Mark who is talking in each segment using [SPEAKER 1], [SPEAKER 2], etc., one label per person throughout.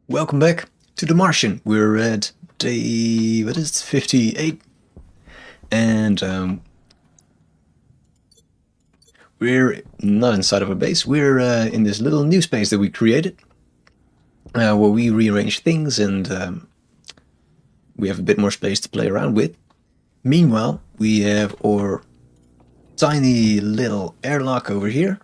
[SPEAKER 1] Welcome back to the Martian. We're at day, 58? And we're not inside of a base. We're in this little new space that we created, where we rearrange things and we have a bit more space to play around with. Meanwhile, we have our tiny little airlock over here.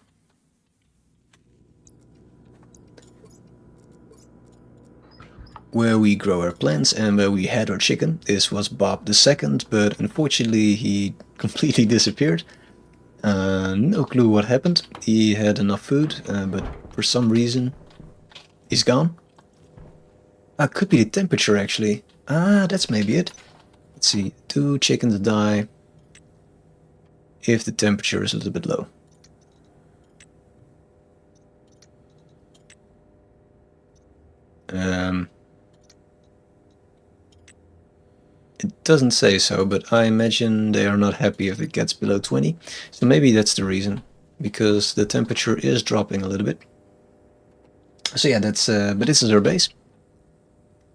[SPEAKER 1] Where we grow our plants and where we had our chicken. This was Bob the second, but unfortunately he completely disappeared. No clue what happened. He had enough food, but for some reason he's gone. Could be the temperature actually. That's maybe it. Let's see, 2 chickens die if the temperature is a little bit low. It doesn't say so, but I imagine they are not happy if it gets below 20. So maybe that's the reason, because the temperature is dropping a little bit. So yeah, that's but this is our base.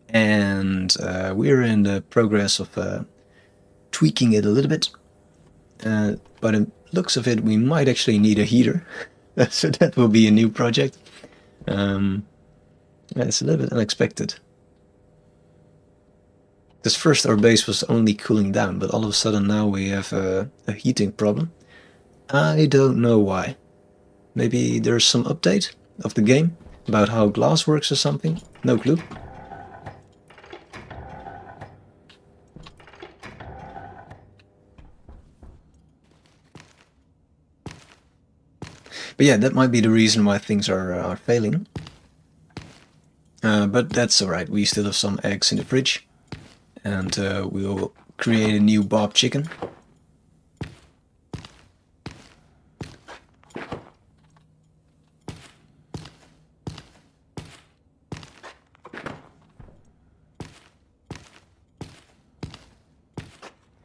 [SPEAKER 1] And we're in the progress of tweaking it a little bit. But in looks of it, we might actually need a heater. So that will be a new project. It's a little bit unexpected. Because first our base was only cooling down, but all of a sudden now we have a heating problem. I don't know why. Maybe there's some update of the game about how glass works or something. No clue. But yeah, that might be the reason why things are failing. But that's alright, we still have some eggs in the fridge. And we'll create a new Bob chicken.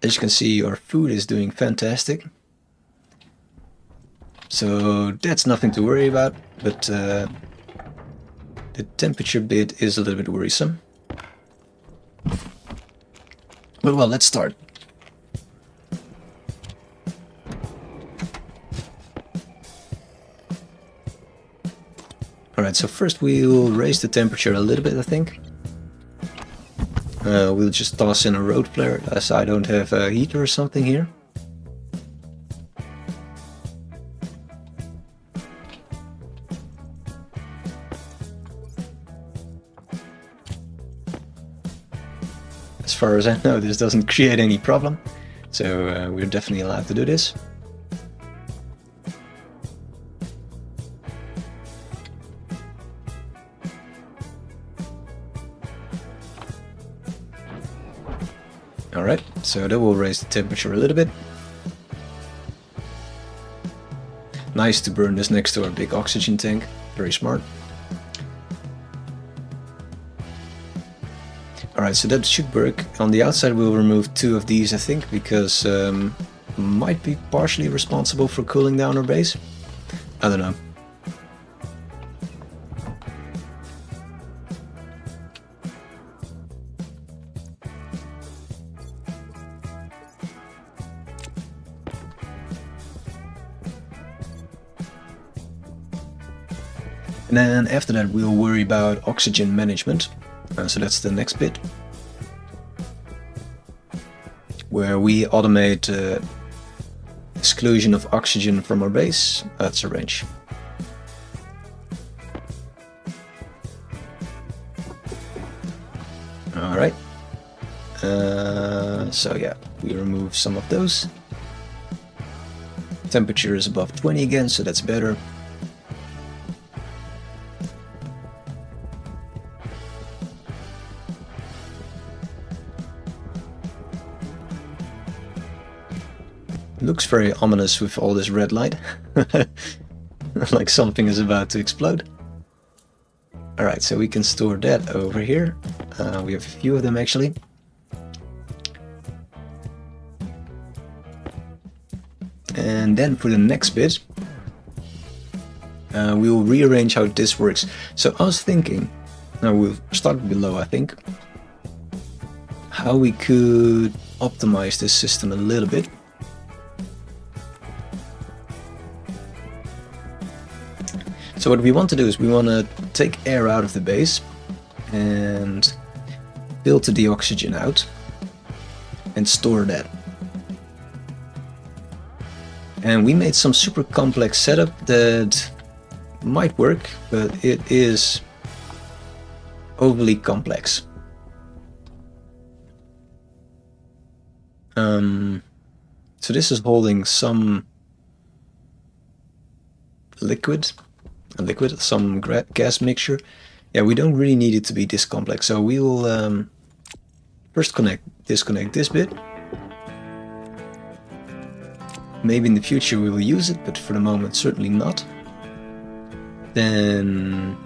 [SPEAKER 1] As you can see, our food is doing fantastic. So that's nothing to worry about, but the temperature bit is a little bit worrisome. But well, let's start. Alright, so first we'll raise the temperature a little bit, I think. We'll just toss in a road flare, as I don't have a heater or something here. As far as I know, this doesn't create any problem, so we're definitely allowed to do this. Alright, so that will raise the temperature a little bit. Nice to burn this next to our big oxygen tank, very smart. Alright, so that should work. On the outside we'll remove 2 of these, I think, because might be partially responsible for cooling down our base. I don't know. And then after that we'll worry about oxygen management. So that's the next bit, where we automate exclusion of oxygen from our base. That's a wrench. Alright, so yeah, we remove some of those. Temperature is above 20 again, so that's better. Looks very ominous with all this red light. Like something is about to explode. Alright, so we can store that over here. We have a few of them actually. And then for the next bit, we will rearrange how this works. So I was thinking, Now we'll start below, I think. How we could optimize this system a little bit. So what we want to do is we want to take air out of the base and filter the oxygen out and store that. And we made some super complex setup that might work, but it is overly complex. So this is holding some liquid, some gas mixture. Yeah, we don't really need it to be this complex. So we will first disconnect this bit. Maybe in the future we will use it, but for the moment certainly not. Then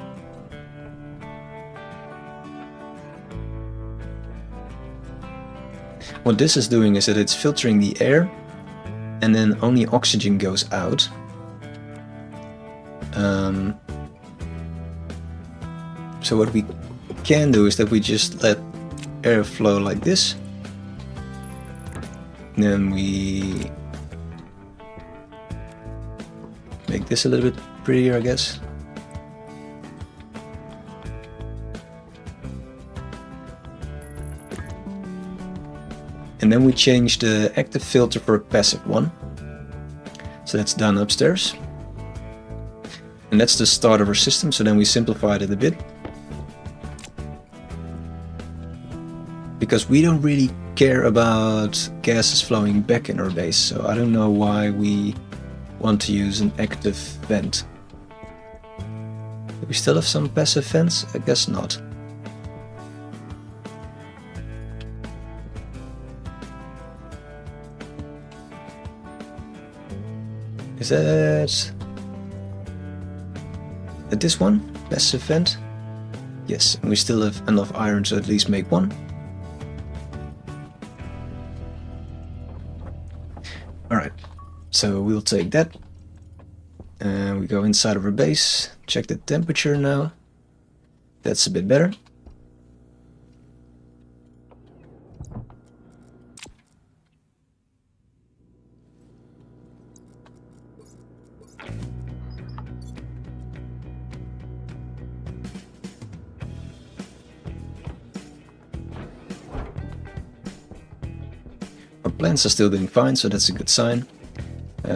[SPEAKER 1] what this is doing is that it's filtering the air and then only oxygen goes out. So what we can do is that we just let air flow like this. Then we make this a little bit prettier, I guess. And then we change the active filter for a passive one. So that's done upstairs. And that's the start of our system, so then we simplified it a bit. Because we don't really care about gases flowing back in our base, so I don't know why we want to use an active vent. Do we still have some passive vents? I guess not. Is that this one? Passive vent? Yes, and we still have enough iron to at least make one. Alright, so we'll take that. And we go inside of our base, check the temperature now. That's a bit better. Our plants are still doing fine, so that's a good sign.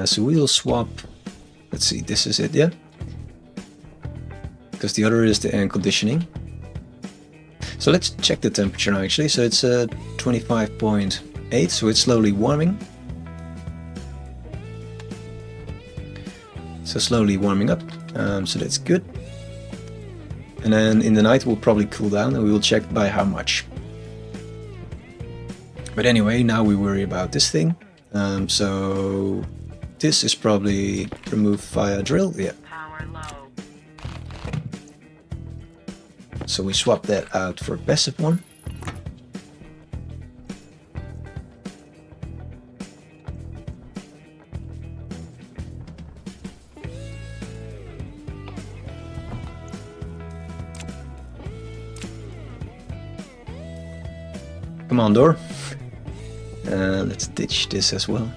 [SPEAKER 1] So we'll swap. Let's see, this is it, yeah? Because the other is the air conditioning. So let's check the temperature now actually. So it's 25.8, so it's slowly warming. So slowly warming up, so that's good. And then in the night we'll probably cool down and we will check by how much. But anyway, now we worry about this thing. So this is probably removed via drill, yeah.
[SPEAKER 2] Power low.
[SPEAKER 1] So we swap that out for a passive one. Come on, door. Let's ditch this as well.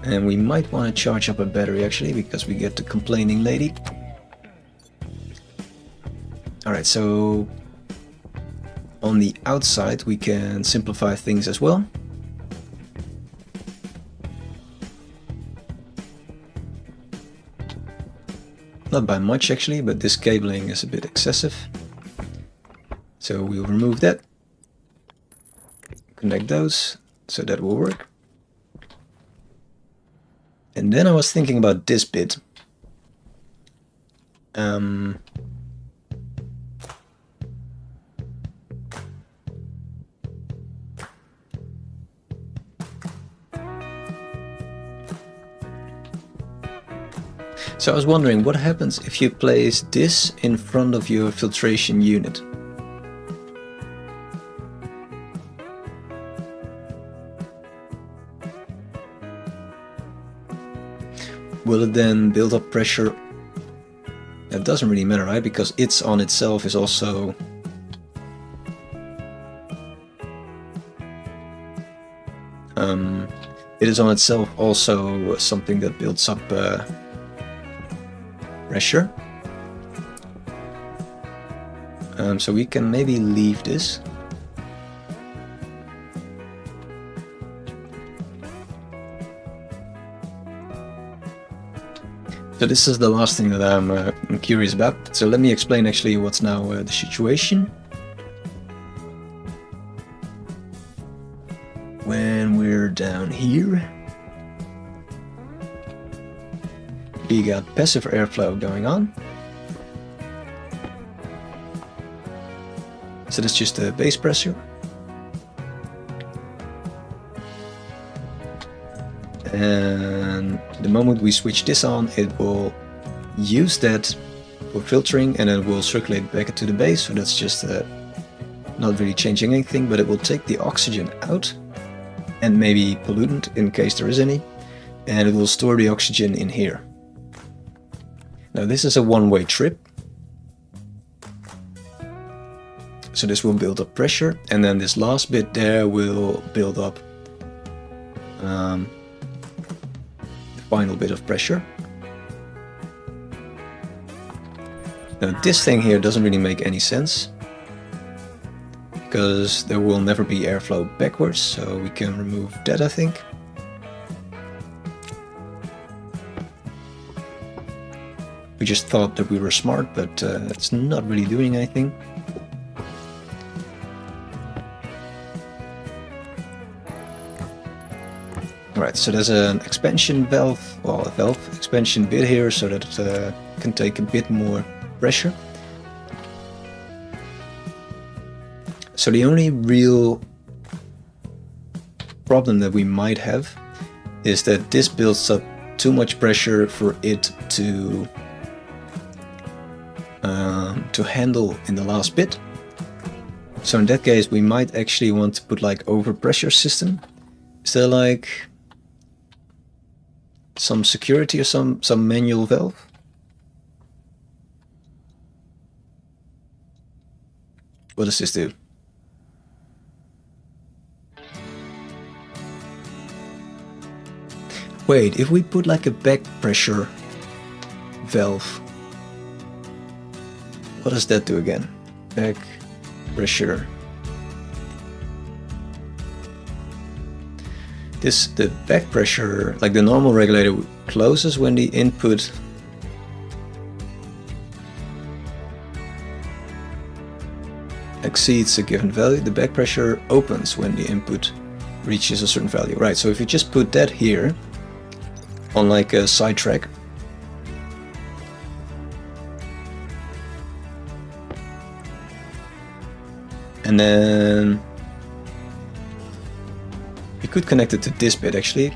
[SPEAKER 1] And we might want to charge up a battery actually, because we get the complaining lady. Alright, so on the outside we can simplify things as well. Not by much actually, but this cabling is a bit excessive. So we'll remove that. Connect those, so that will work. And then I was thinking about this bit. So I was wondering what happens if you place this in front of your filtration unit. Will it then build up pressure at doesn't really matter, right? Because it's on itself is also... it is on itself also something that builds up pressure. So we can maybe leave this. So this is the last thing that I'm curious about. So let me explain actually what's now the situation. When we're down here, we got passive airflow going on. So that's just the base pressure. And the moment we switch this on, it will use that for filtering and then will circulate back to the base. So that's just not really changing anything, but it will take the oxygen out and maybe pollutant in case there is any, and it will store the oxygen in here. Now this is a one-way trip. So this will build up pressure, and then this last bit there will build up the final bit of pressure. Now this thing here doesn't really make any sense, because there will never be airflow backwards, so we can remove that, I think. We just thought that we were smart, but it's not really doing anything. Alright, so there's an expansion valve, well, a valve expansion bit here, so that it can take a bit more pressure. So the only real problem that we might have is that this builds up too much pressure for it to handle in the last bit. So in that case, we might actually want to put like overpressure system. Is there like some security or some manual valve? What does this do? Wait, if we put like a back pressure valve, what does that do again? Back pressure. The back pressure, like the normal regulator, closes when the input exceeds a given value. The back pressure opens when the input reaches a certain value. Right, so if you just put that here on like a sidetrack, and then you could connect it to this bit actually.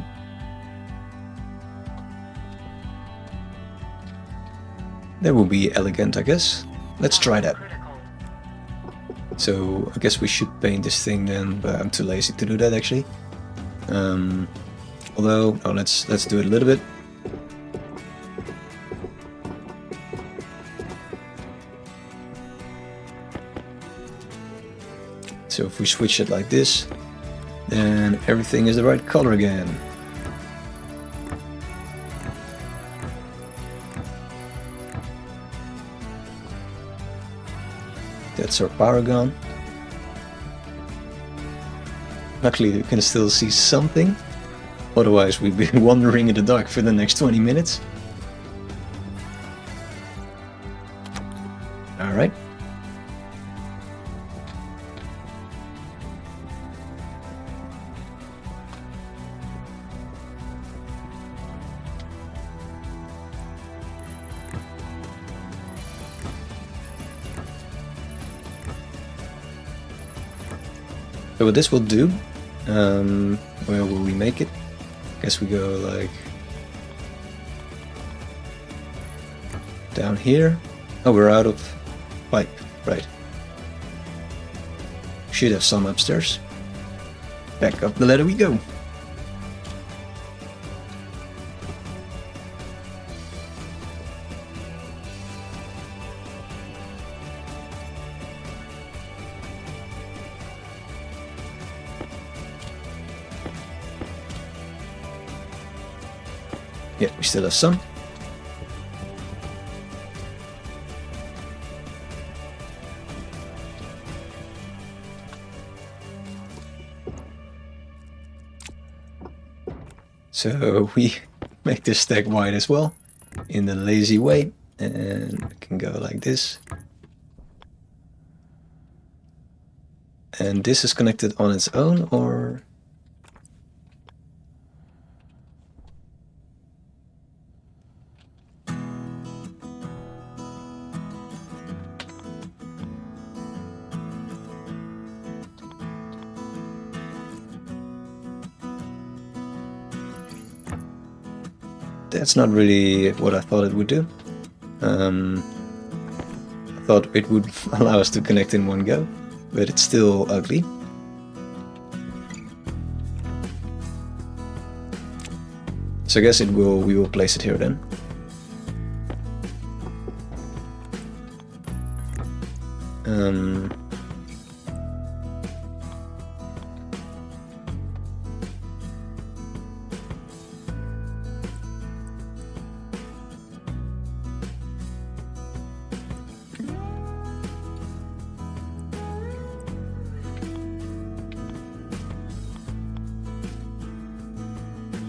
[SPEAKER 1] That would be elegant, I guess. Let's try that. So I guess we should paint this thing then, but I'm too lazy to do that actually. Although, oh, let's do it a little bit. So if we switch it like this, then everything is the right color again. That's our power gun. Luckily you can still see something, otherwise we'd be wandering in the dark for the next 20 minutes. Alright. So what this will do, where will we make it? Guess we go like down here. Oh, we're out of pipe, right. Should have some upstairs. Back up the ladder we go. Yeah, we still have some. So we make this stack wide as well, in the lazy way, and we can go like this. And this is connected on its own, or... That's not really what I thought it would do. I thought it would allow us to connect in one go, but it's still ugly. So I guess we will place it here then.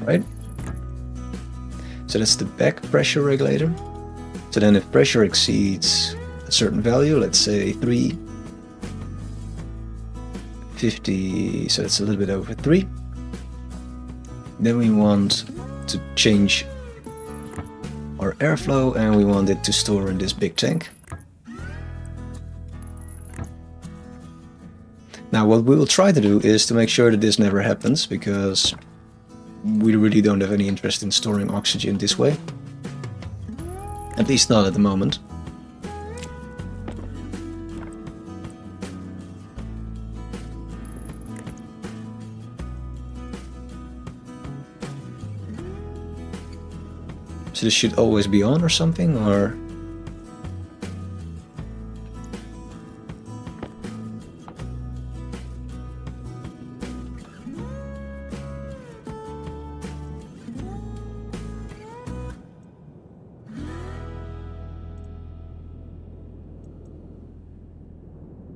[SPEAKER 1] Right? So that's the back pressure regulator. So then if pressure exceeds a certain value, let's say 350, so it's a little bit over 3, then we want to change our airflow and we want it to store in this big tank. Now what we will try to do is to make sure that this never happens, because we really don't have any interest in storing oxygen this way. At least not at the moment. So this should always be on or something, or...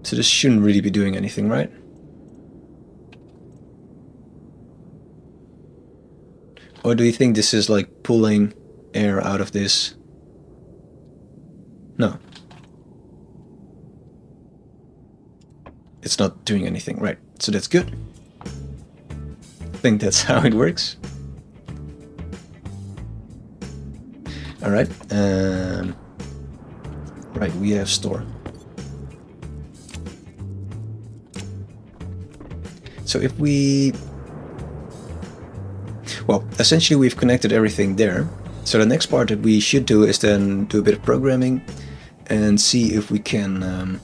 [SPEAKER 1] So this shouldn't really be doing anything, right? Or do you think this is like pulling air out of this? No. It's not doing anything, right? So that's good. I think that's how it works. Alright. Right, we have store. So if we... Well, essentially we've connected everything there. So the next part that we should do is then do a bit of programming and see if we can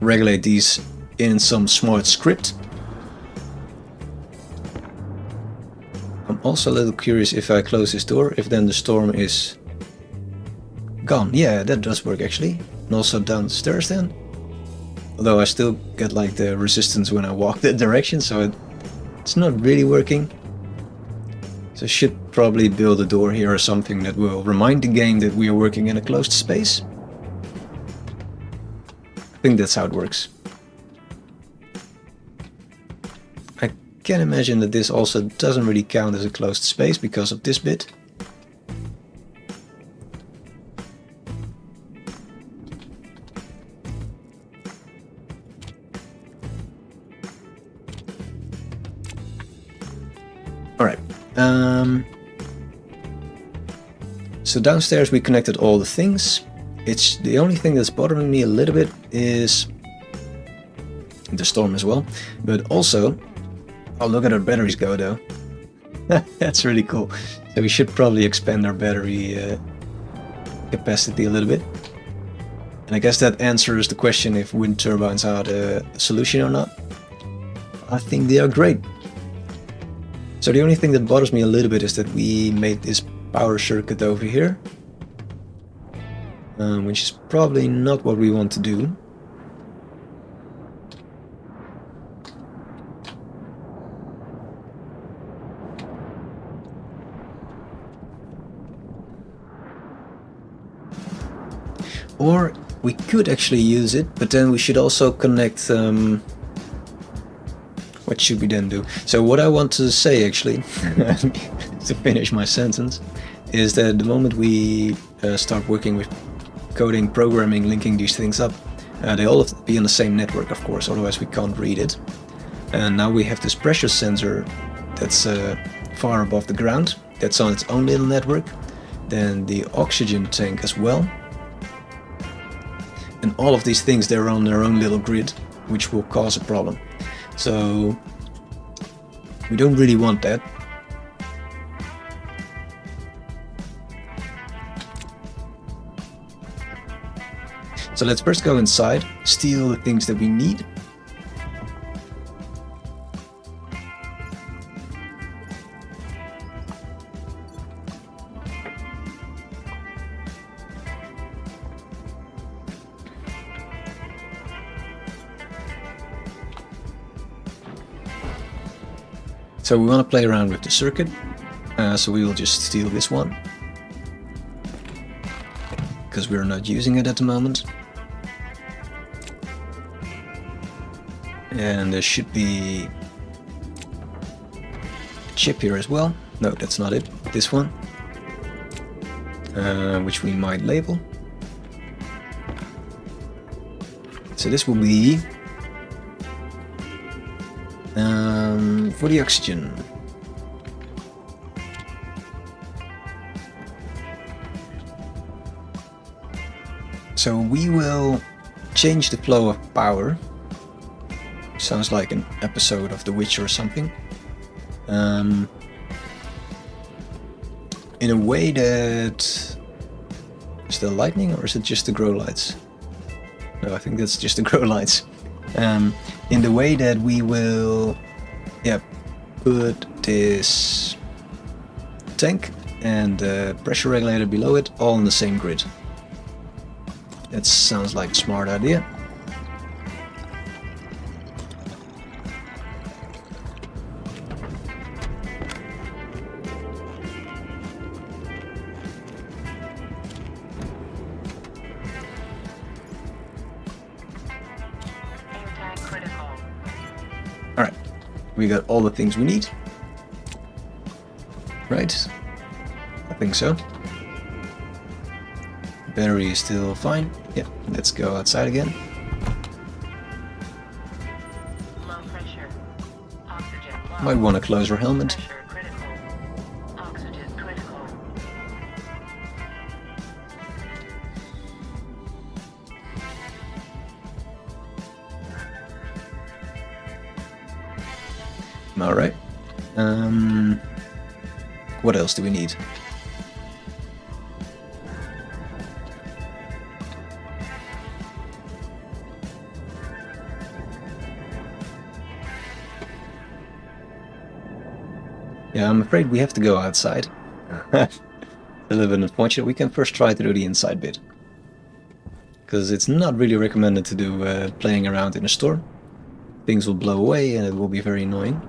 [SPEAKER 1] regulate these in some smart script. I'm also a little curious if I close this door, if then the storm is gone. Yeah, that does work actually. And also downstairs then. Although I still get like the resistance when I walk that direction, so it's not really working. So I should probably build a door here or something that will remind the game that we are working in a closed space. I think that's how it works. I can imagine that this also doesn't really count as a closed space because of this bit. Alright, so downstairs we connected all the things. It's the only thing that's bothering me a little bit is the storm as well, but also, oh look at our batteries go though. That's really cool. So we should probably expand our battery capacity a little bit. And I guess that answers the question if wind turbines are the solution or not. I think they are great. So the only thing that bothers me a little bit is that we made this power circuit over here, which is probably not what we want to do. Or we could actually use it, but then we should also connect... what should we then do? So what I want to say actually, to finish my sentence, is that the moment we start working with coding, programming, linking these things up, they all have to be on the same network, of course, otherwise we can't read it. And now we have this pressure sensor that's far above the ground, that's on its own little network, then the oxygen tank as well. And all of these things, they're on their own little grid, which will cause a problem. So we don't really want that. So let's first go inside, steal the things that we need. So we want to play around with the circuit, so we will just steal this one, because we're not using it at the moment. And there should be a chip here as well. No, that's not it. This one, which we might label. So this will be for the oxygen. So we will change the flow of power. Sounds like an episode of The Witcher or something. In a way that... Is there lightning or is it just the grow lights? No, I think that's just the grow lights. In the way that we will... put this tank and the pressure regulator below it all on the same grid. That sounds like a smart idea. Alright, we got all the things we need. Right? I think so. Battery is still fine. Yeah, let's go outside again.
[SPEAKER 2] Low pressure. Oxygen low.
[SPEAKER 1] Might want to close our helmet.
[SPEAKER 2] Pressure critical. Oxygen critical.
[SPEAKER 1] Alright. What else do we need? Yeah, I'm afraid we have to go outside. A little bit unfortunate. We can first try to do the inside bit. Because it's not really recommended to do playing around in a store. Things will blow away and it will be very annoying.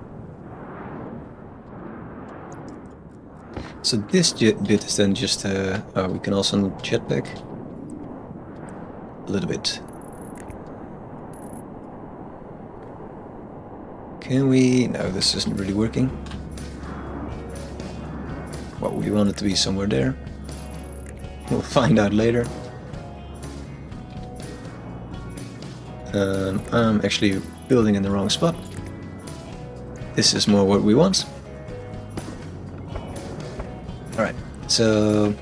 [SPEAKER 1] So this bit is then just, we can also jetpack. A little bit. Can we? No, this isn't really working. Well, we want it to be somewhere there. We'll find out later. I'm actually building in the wrong spot. This is more what we want. Alright, so...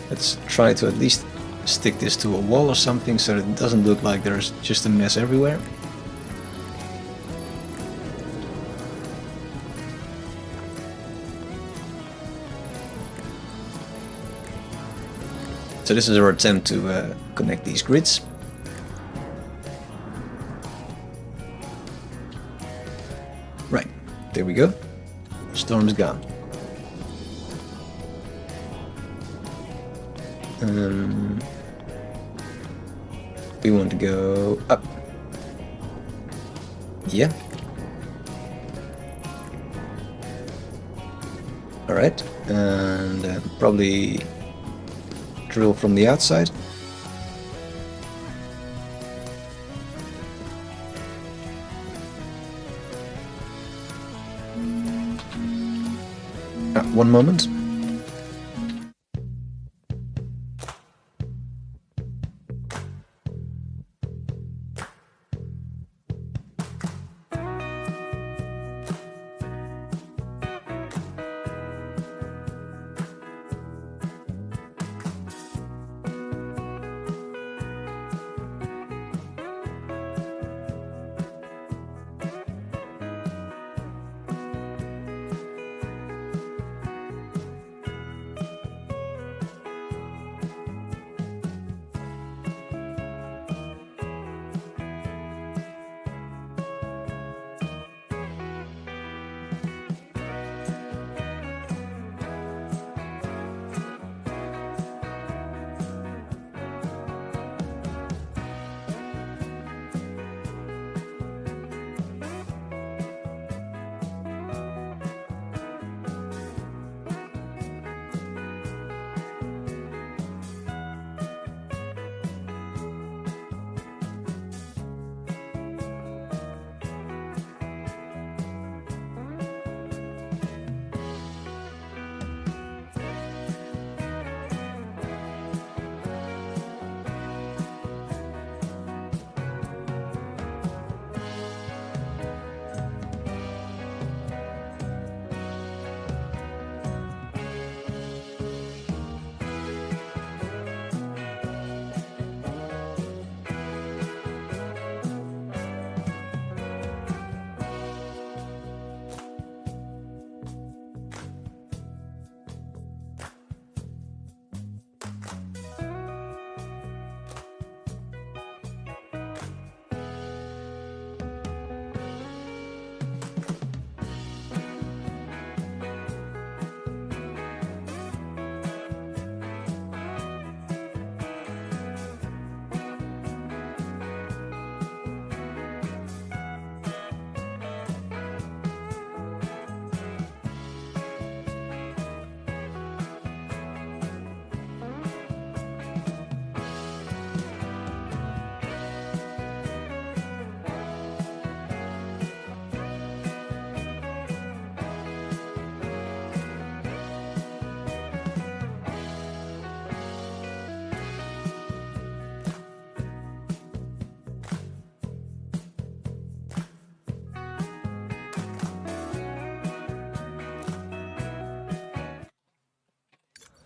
[SPEAKER 1] let's try to at least stick this to a wall or something so that it doesn't look like there's just a mess everywhere. So this is our attempt to connect these grids. Right, there we go. Storm's gone. We We want to go up. Yeah. Alright, and probably drill from the outside. One moment.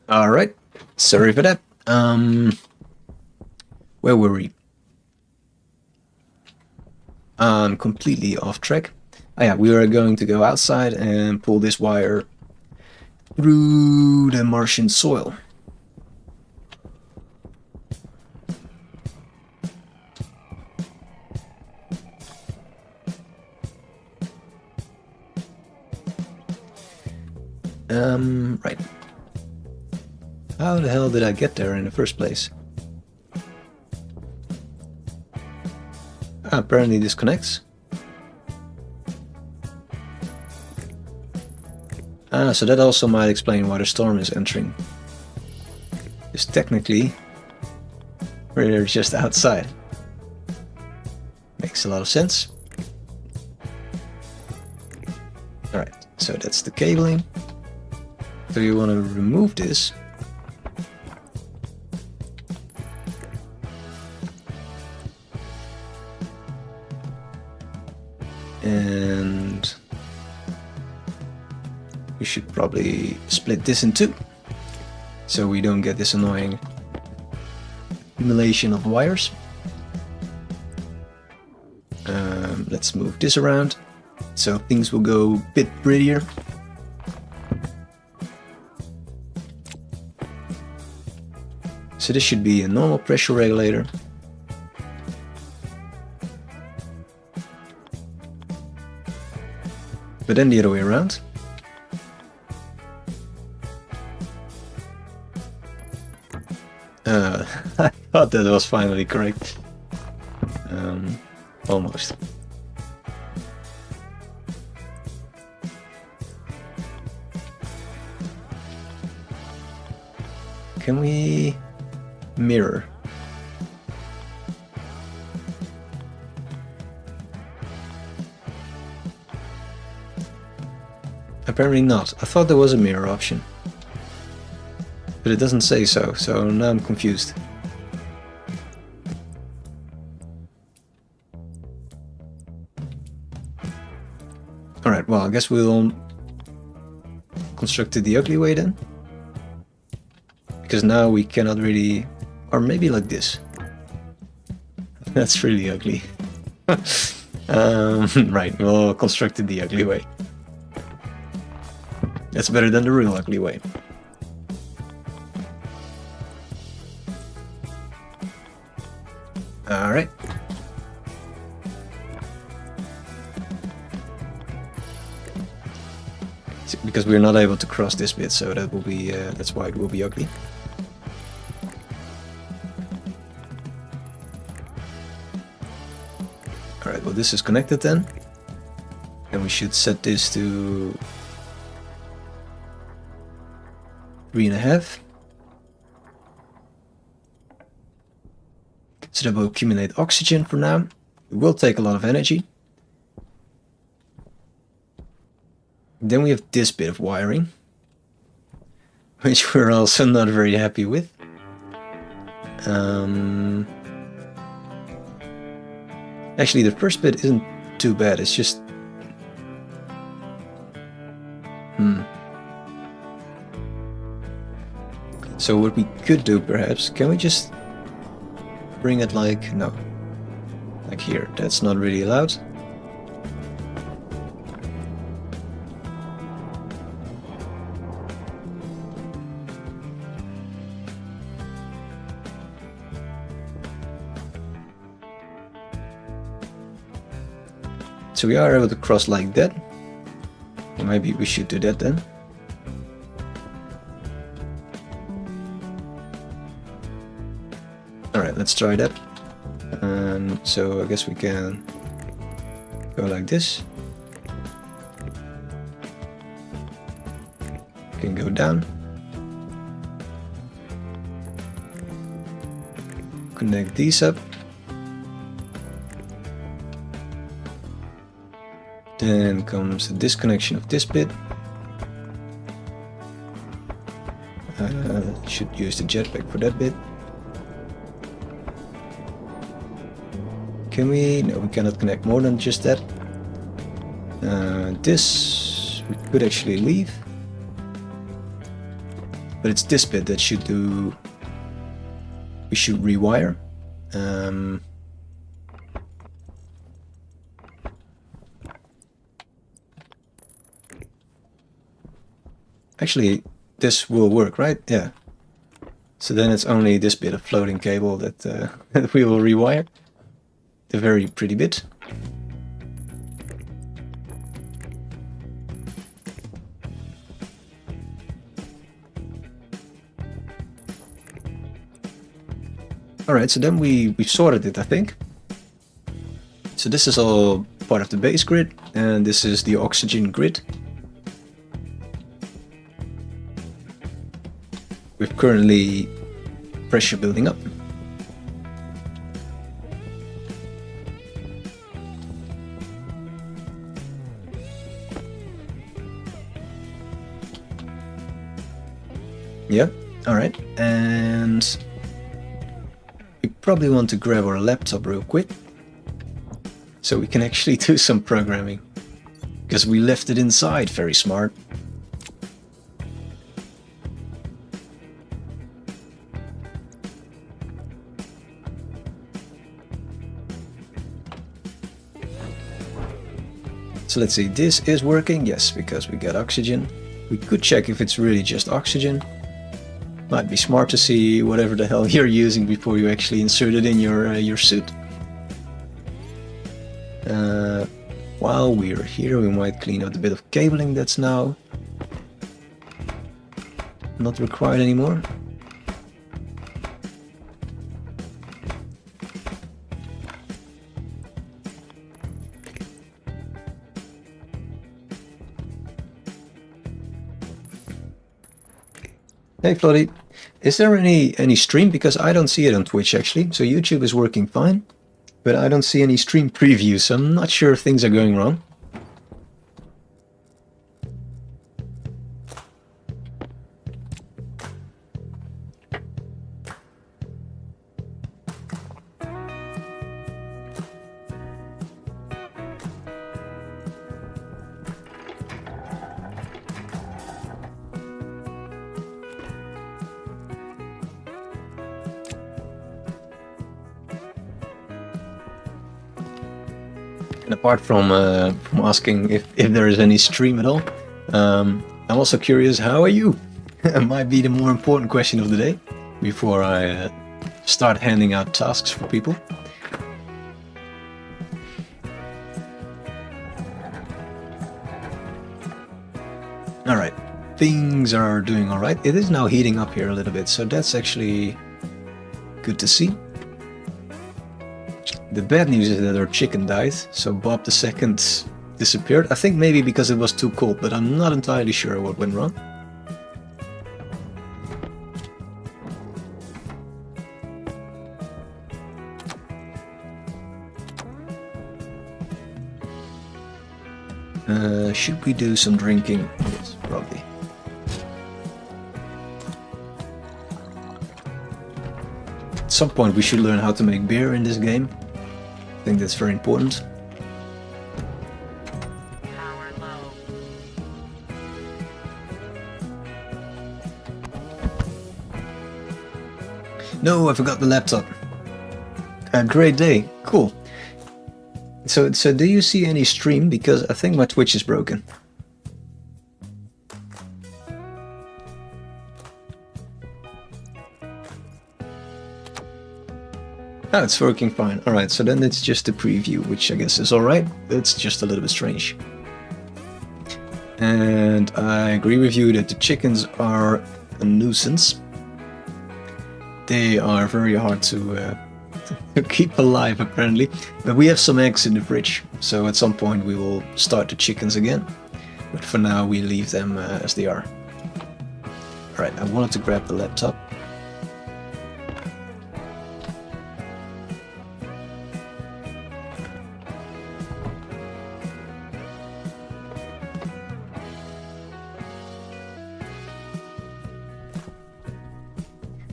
[SPEAKER 1] Alright, sorry for that. Where were we? I'm completely off track. Oh yeah, we are going to go outside and pull this wire through the Martian soil. Right. How the hell did I get there in the first place? Apparently this connects. So that also might explain why the storm is entering. Because technically, we're just outside. Makes a lot of sense. Alright, so that's the cabling. So you want to remove this. And we should probably split this in two, so we don't get this annoying accumulation of wires. Let's move this around so things will go a bit prettier. So this should be a normal pressure regulator. But then the other way around. I thought that was finally correct. Almost. Can we mirror? Apparently not. I thought there was a mirror option. But it doesn't say so, so now I'm confused. Alright, well, I guess we'll construct it the ugly way then. Because now we cannot really... Or maybe like this. That's really ugly. Right, we'll construct it the ugly way. That's better than the real ugly way. Alright. Because we're not able to cross this bit, so that will be that's why it will be ugly. Alright, well this is connected then. And we should set this to 3.5. So that will accumulate oxygen for now. It will take a lot of energy. Then we have this bit of wiring, which we're also not very happy with. Actually, the first bit isn't too bad, it's just... So what we could do perhaps, can we just bring it like... no. Like here, that's not really allowed. So we are able to cross like that. Or maybe we should do that then. Alright, let's try that. So I guess we can go like this. We can go down. Connect these up. Then comes the disconnection of this bit. Should use the jetpack for that bit. Can we? No, we cannot connect more than just that. This we could actually leave. But it's this bit that should do... we should rewire. Actually, this will work, right? Yeah. So then it's only this bit of floating cable that, that we will rewire. The very pretty bit. Alright, so then we've sorted it, I think. So this is all part of the base grid, and this is the oxygen grid. With currently pressure building up. Yeah, alright, and we probably want to grab our laptop real quick so we can actually do some programming, because we left it inside. Very smart. So let's see, this is working, yes, because we got oxygen. We could check if it's really just oxygen. Might be smart to see whatever the hell you're using before you actually insert it in your suit. While we're here, we might clean out a bit of cabling that's now not required anymore. Hey Flotty, is there any stream? Because I don't see it on Twitch actually. So YouTube is working fine, but I don't see any stream previews, so I'm not sure if things are going wrong. And apart from asking if there is any stream at all, I'm also curious, how are you? It might be the more important question of the day before I start handing out tasks for people. Alright, things are doing alright. It is now heating up here a little bit, so that's actually good to see. The bad news is that our chicken died, so Bob II disappeared. I think maybe because it was too cold, but I'm not entirely sure what went wrong. Should we do some drinking? Yes, probably. At some point we should learn how to make beer in this game. I think that's very important.
[SPEAKER 2] Power low.
[SPEAKER 1] No, I forgot the laptop. A great day. Cool. So do you see any stream? Because I think my Twitch is broken. Ah, it's working fine. Alright, so then it's just a preview, which I guess is alright. It's just a little bit strange. And I agree with you that the chickens are a nuisance. They are very hard to keep alive, apparently. But we have some eggs in the fridge, so at some point we will start the chickens again. But for now we leave them as they are. Alright, I wanted to grab the laptop.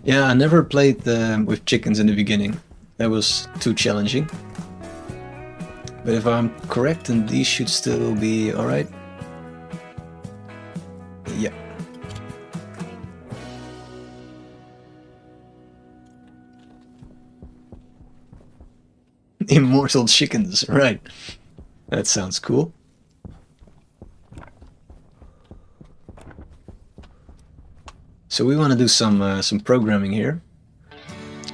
[SPEAKER 1] Yeah, I never played with chickens in the beginning. That was too challenging. But if I'm correct, then these should still be alright. Yeah. Immortal chickens, right. That sounds cool. So we want to do some programming here.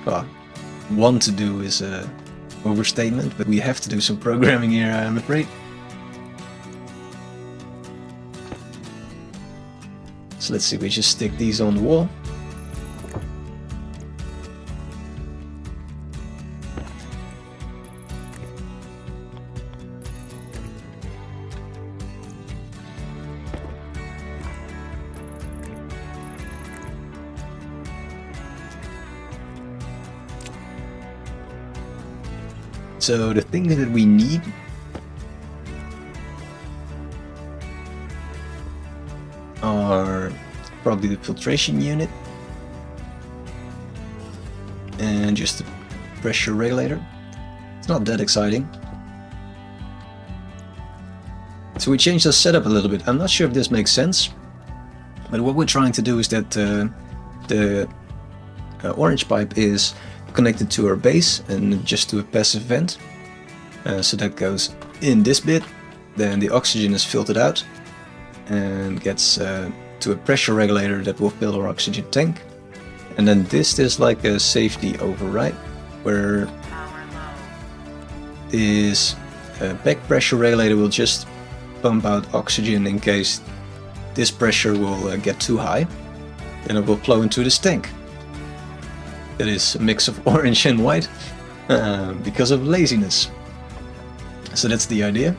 [SPEAKER 1] Well, want to do is a overstatement, but we have to do some programming here, I'm afraid. So let's see, we just stick these on the wall. So the things that we need are probably the filtration unit and just the pressure regulator. It's not that exciting. So we changed the setup a little bit. I'm not sure if this makes sense, but what we're trying to do is that the orange pipe is connected to our base and just to a passive vent. So that goes in this bit, then the oxygen is filtered out and gets to a pressure regulator that will fill our oxygen tank. And then this is like a safety override where this back pressure regulator will just pump out oxygen in case this pressure will get too high, and it will flow into this tank. That is a mix of orange and white because of laziness. So that's the idea.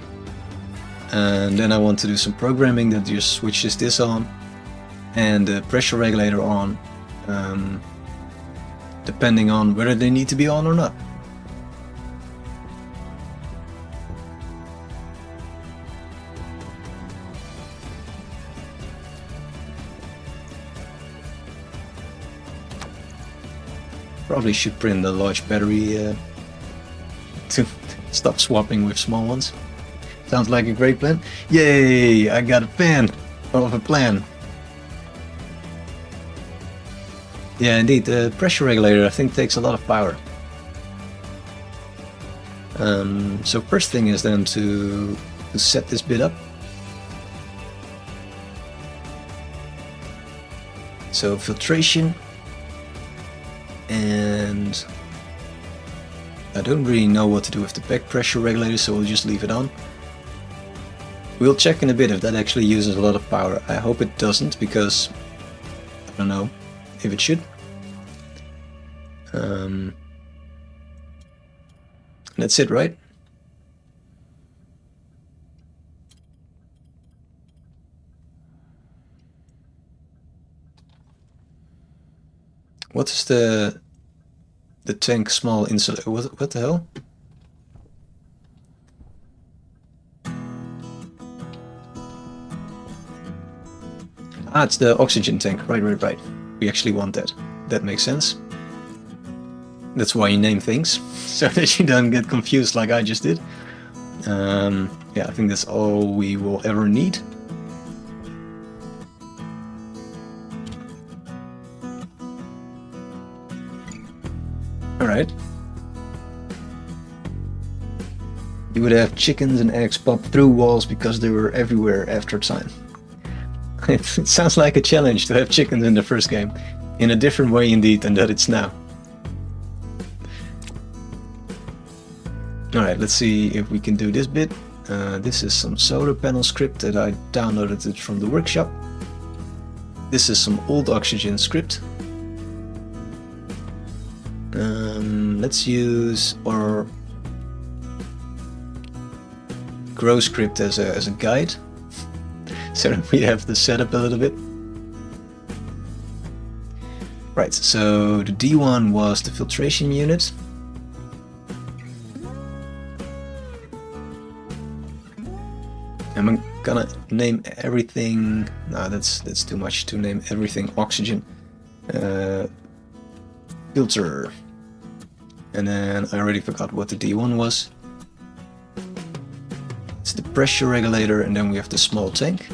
[SPEAKER 1] And then I want to do some programming that just switches this on and the pressure regulator on, depending on whether they need to be on or not. Probably should print a large battery to stop swapping with small ones. Sounds like a great plan. Yay! I got a fan of a plan. Yeah, indeed, the pressure regulator I think takes a lot of power. So first thing is then to set this bit up. So filtration, and I don't really know what to do with the back pressure regulator, so we'll just leave it on. We'll check in a bit if that actually uses a lot of power. I hope it doesn't, because I don't know if it should. That's it, right? What is the tank small insulator? What the hell? Ah, it's the oxygen tank. Right. We actually want that. That makes sense. That's why you name things, so that you don't get confused like I just did. Yeah, I think that's all we will ever need. Alright. You would have chickens and eggs pop through walls because they were everywhere after time. It sounds like a challenge to have chickens in the first game, in a different way indeed than that it's now. Alright, let's see if we can do this bit. This is some solar panel script that I downloaded it from the workshop. This is some old oxygen script. Let's use our grow script as a guide, so that we have the setup a little bit. Right, so the D1 was the filtration unit. I'm gonna name everything. No, that's too much to name everything. Oxygen filter, and then I already forgot what the D1 was. It's the pressure regulator, and then we have the small tank.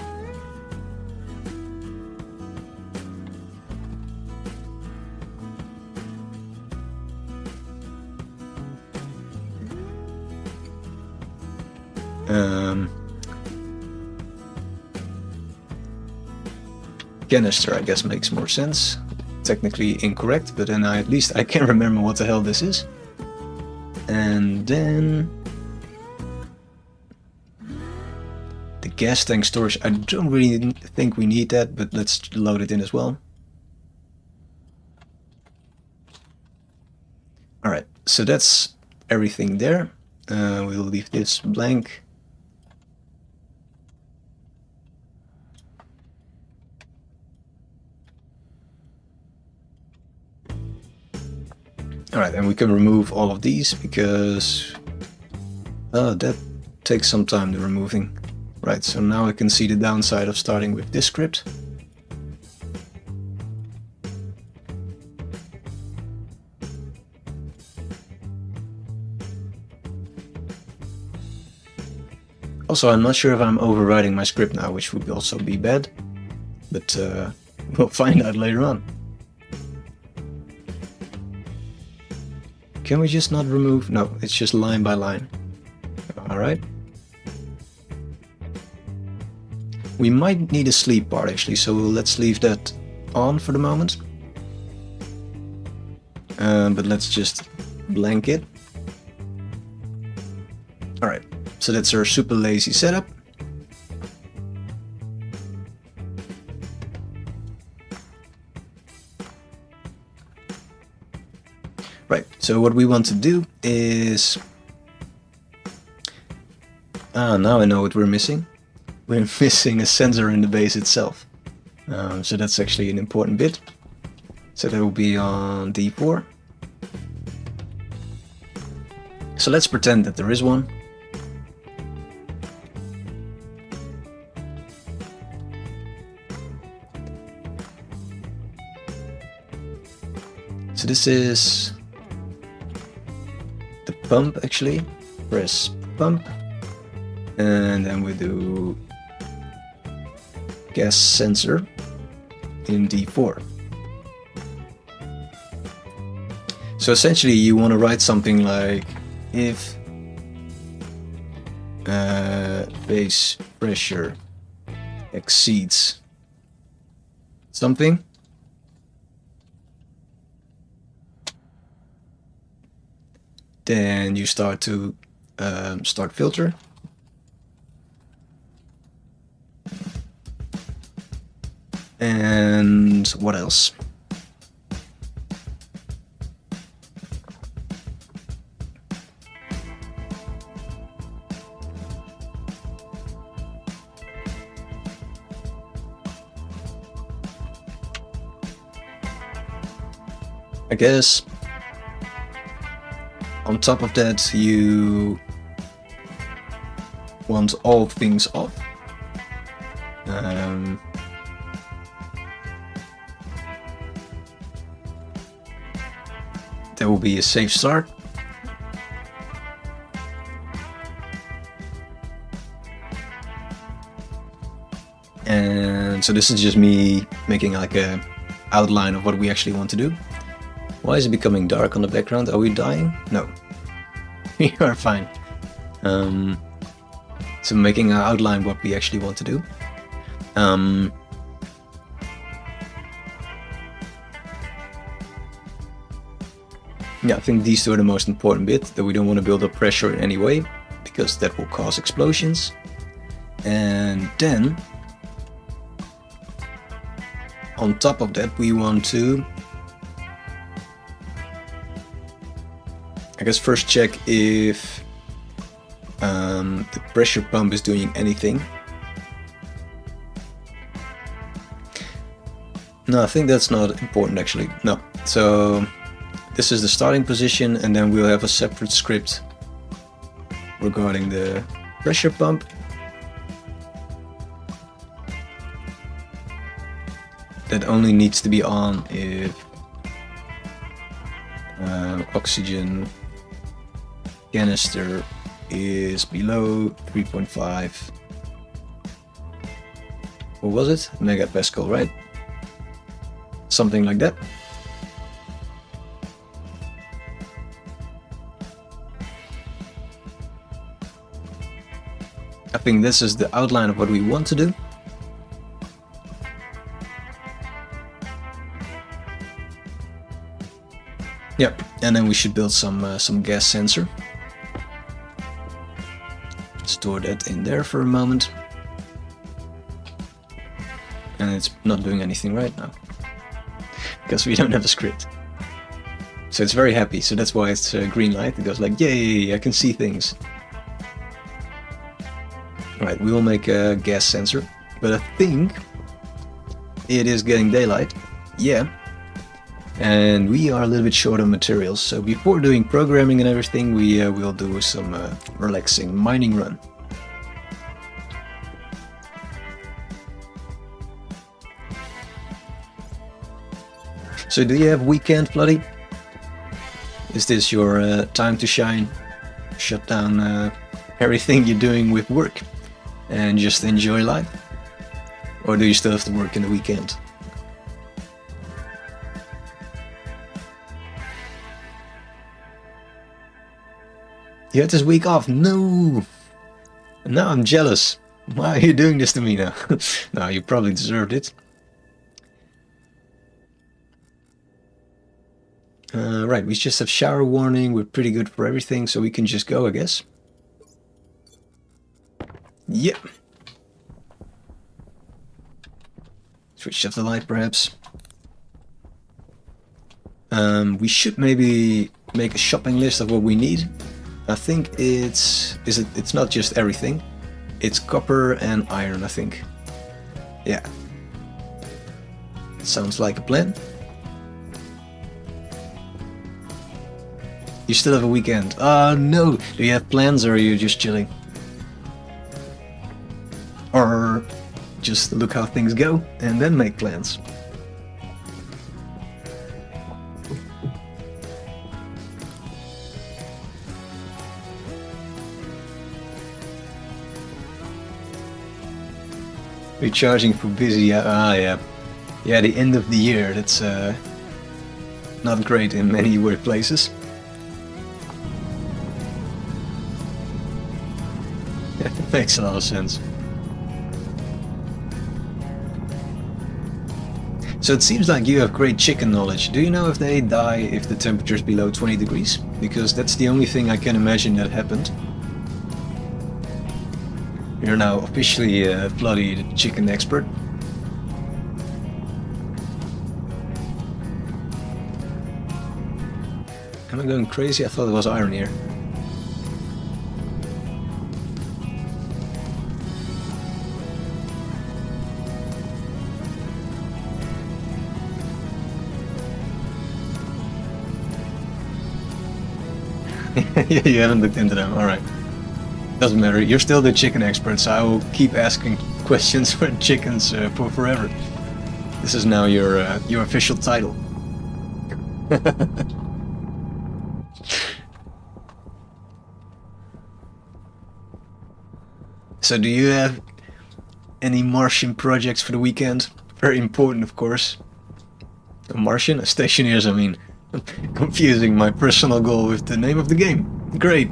[SPEAKER 1] Canister, I guess, makes more sense. Technically incorrect, but then at least I can remember what the hell this is. And then the gas tank storage. I don't really think we need that, but let's load it in as well. Alright, so that's everything there. We'll leave this blank. Alright, and we can remove all of these because that takes some time to removing. Right, so now I can see the downside of starting with this script. Also, I'm not sure if I'm overriding my script now, which would also be bad, but we'll find out later on. Can we just not remove? No, it's just line by line. Alright. We might need a sleep part actually, so let's leave that on for the moment. But let's just blank it. Alright, so that's our super lazy setup. Right, so what we want to do is... now I know what we're missing. We're missing a sensor in the base itself. So that's actually an important bit. So that will be on D4. So let's pretend that there is one. So this is the pump actually. Press pump. And then we do gas sensor in D4. So essentially you want to write something like if base pressure exceeds something, then you start to start filter. And what else? I guess on top of that you want all things off. That will be a safe start. And so this is just me making like a outline of what we actually want to do. Why is it becoming dark on the background? Are we dying? No. We are fine. So making an outline what we actually want to do. Yeah, I think these two are the most important bit, that we don't want to build up pressure in any way, because that will cause explosions. And then, on top of that, we want to, I guess, first check if the pressure pump is doing anything. No, I think that's not important actually. No. So this is the starting position, and then we'll have a separate script regarding the pressure pump. That only needs to be on if oxygen canister is below 3.5. What was it? Megapascal, right? Something like that. I think this is the outline of what we want to do. Yep, and then we should build some gas sensor. Store that in there for a moment. And it's not doing anything right now, because we don't have a script. So it's very happy, so that's why it's a green light. It goes like, yay, I can see things. Alright, we will make a gas sensor, but I think it is getting daylight. Yeah. And we are a little bit short on materials, so before doing programming and everything, we will do some relaxing mining run. So do you have weekend, Bloody? Is this your time to shine? Shut down everything you're doing with work and just enjoy life? Or do you still have to work in the weekend? You had this week off? No! Now I'm jealous. Why are you doing this to me now? No, you probably deserved it. Right, we just have shower warning. We're pretty good for everything, so we can just go, I guess. Yep. Switch off the light, perhaps. We should maybe make a shopping list of what we need. I think it's not just everything. It's copper and iron, I think. Yeah. Sounds like a plan. You still have a weekend. No! Do you have plans or are you just chilling? Or just look how things go and then make plans? Recharging for busy, yeah. Yeah, the end of the year, that's not great in many workplaces. Makes a lot of sense. So it seems like you have great chicken knowledge. Do you know if they die if the temperature is below 20 degrees? Because that's the only thing I can imagine that happened. You're now officially a bloody chicken expert. Am I going crazy? I thought it was iron here. You haven't looked into them, alright. Doesn't matter, you're still the chicken expert, so I will keep asking questions for chickens for forever. This is now your official title. So do you have any Martian projects for the weekend? Very important, of course. A Martian? A Stationeers, I mean. Confusing my personal goal with the name of the game. Great.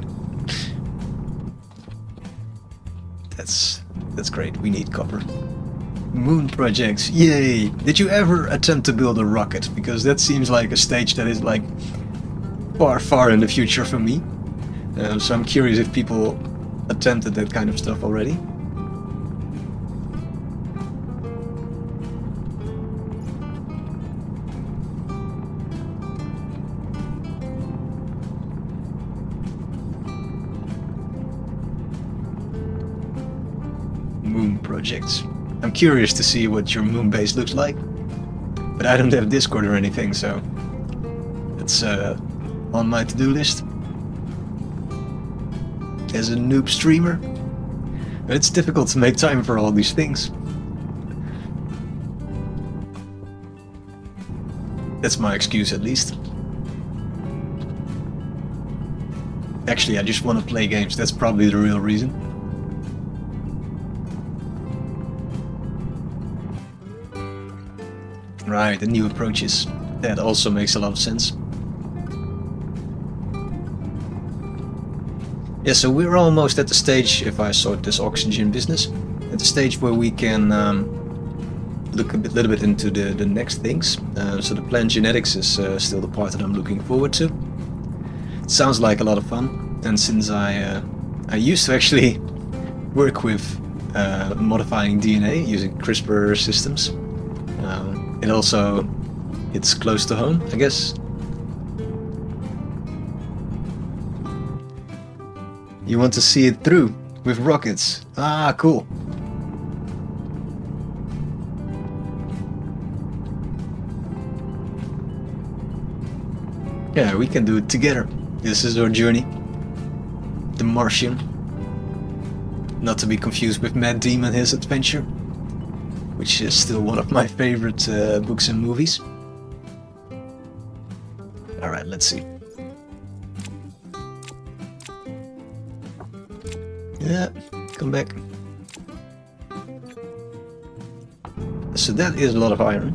[SPEAKER 1] That's great. We need copper. Moon projects. Yay! Did you ever attempt to build a rocket? Because that seems like a stage that is like far in the future for me. So I'm curious if people attempted that kind of stuff already. Moon projects. I'm curious to see what your moon base looks like, but I don't have Discord or anything, so it's on my to-do list as a noob streamer. But it's difficult to make time for all these things. That's my excuse, at least. Actually, I just want to play games. That's probably the real reason. Right, the new approaches. That also makes a lot of sense. Yeah, so we're almost at the stage, if I sort this oxygen business, at the stage where we can look a little bit into the next things. So the plant genetics is still the part that I'm looking forward to. It sounds like a lot of fun, and since I used to actually work with modifying DNA using CRISPR systems, it also hits close to home, I guess. You want to see it through with rockets. Ah, cool. Yeah, we can do it together. This is our journey. The Martian. Not to be confused with Matt Damon and his adventure, which is still one of my favorite books and movies. Alright, let's see. Yeah, come back. So that is a lot of iron.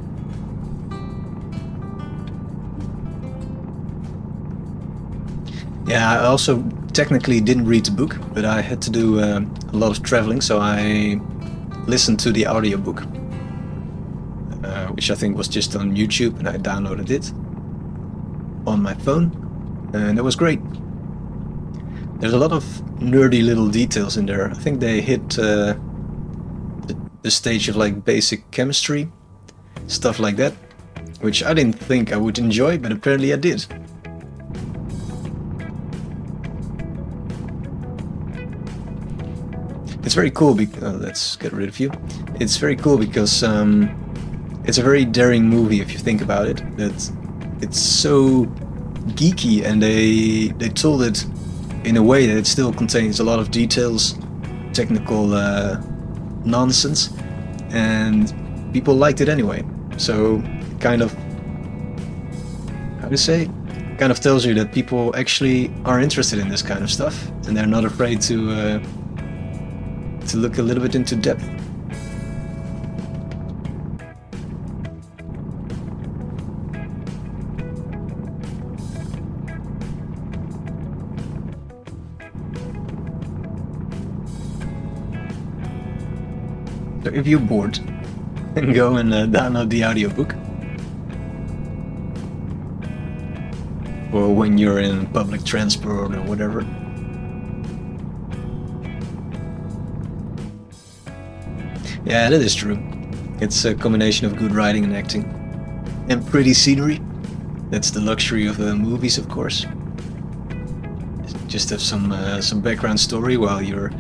[SPEAKER 1] Yeah, I also technically didn't read the book, but I had to do a lot of traveling, so I listened to the audiobook, which I think was just on YouTube, and I downloaded it on my phone, and it was great. There's a lot of nerdy little details in there. I think they hit the stage of like basic chemistry, stuff like that, which I didn't think I would enjoy, but apparently I did. It's very cool because let's get rid of you. It's very cool because it's a very daring movie if you think about it. That it's so geeky, and they told it in a way that it still contains a lot of details, technical nonsense, and people liked it anyway. So kind of, how to say, kind of tells you that people actually are interested in this kind of stuff, and they're not afraid to look a little bit into depth. So if you're bored, then go and download the audiobook. Or when you're in public transport or whatever. Yeah, that is true. It's a combination of good writing and acting. And pretty scenery. That's the luxury of movies, of course. Just have some background story while you're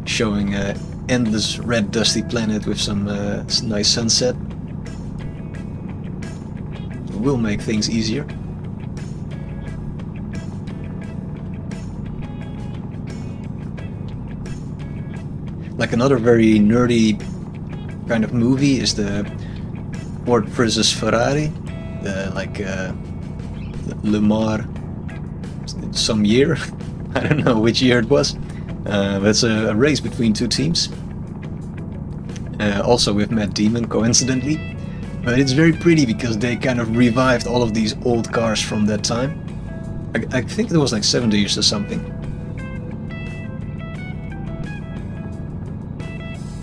[SPEAKER 1] showing an endless red dusty planet with some nice sunset. It will make things easier. Like another very nerdy kind of movie is the Ford versus Ferrari, Le Mohr, some year, I don't know which year it was, but it's a race between two teams, also with Matt Damon coincidentally, but it's very pretty because they kind of revived all of these old cars from that time. I think it was like 70s or something.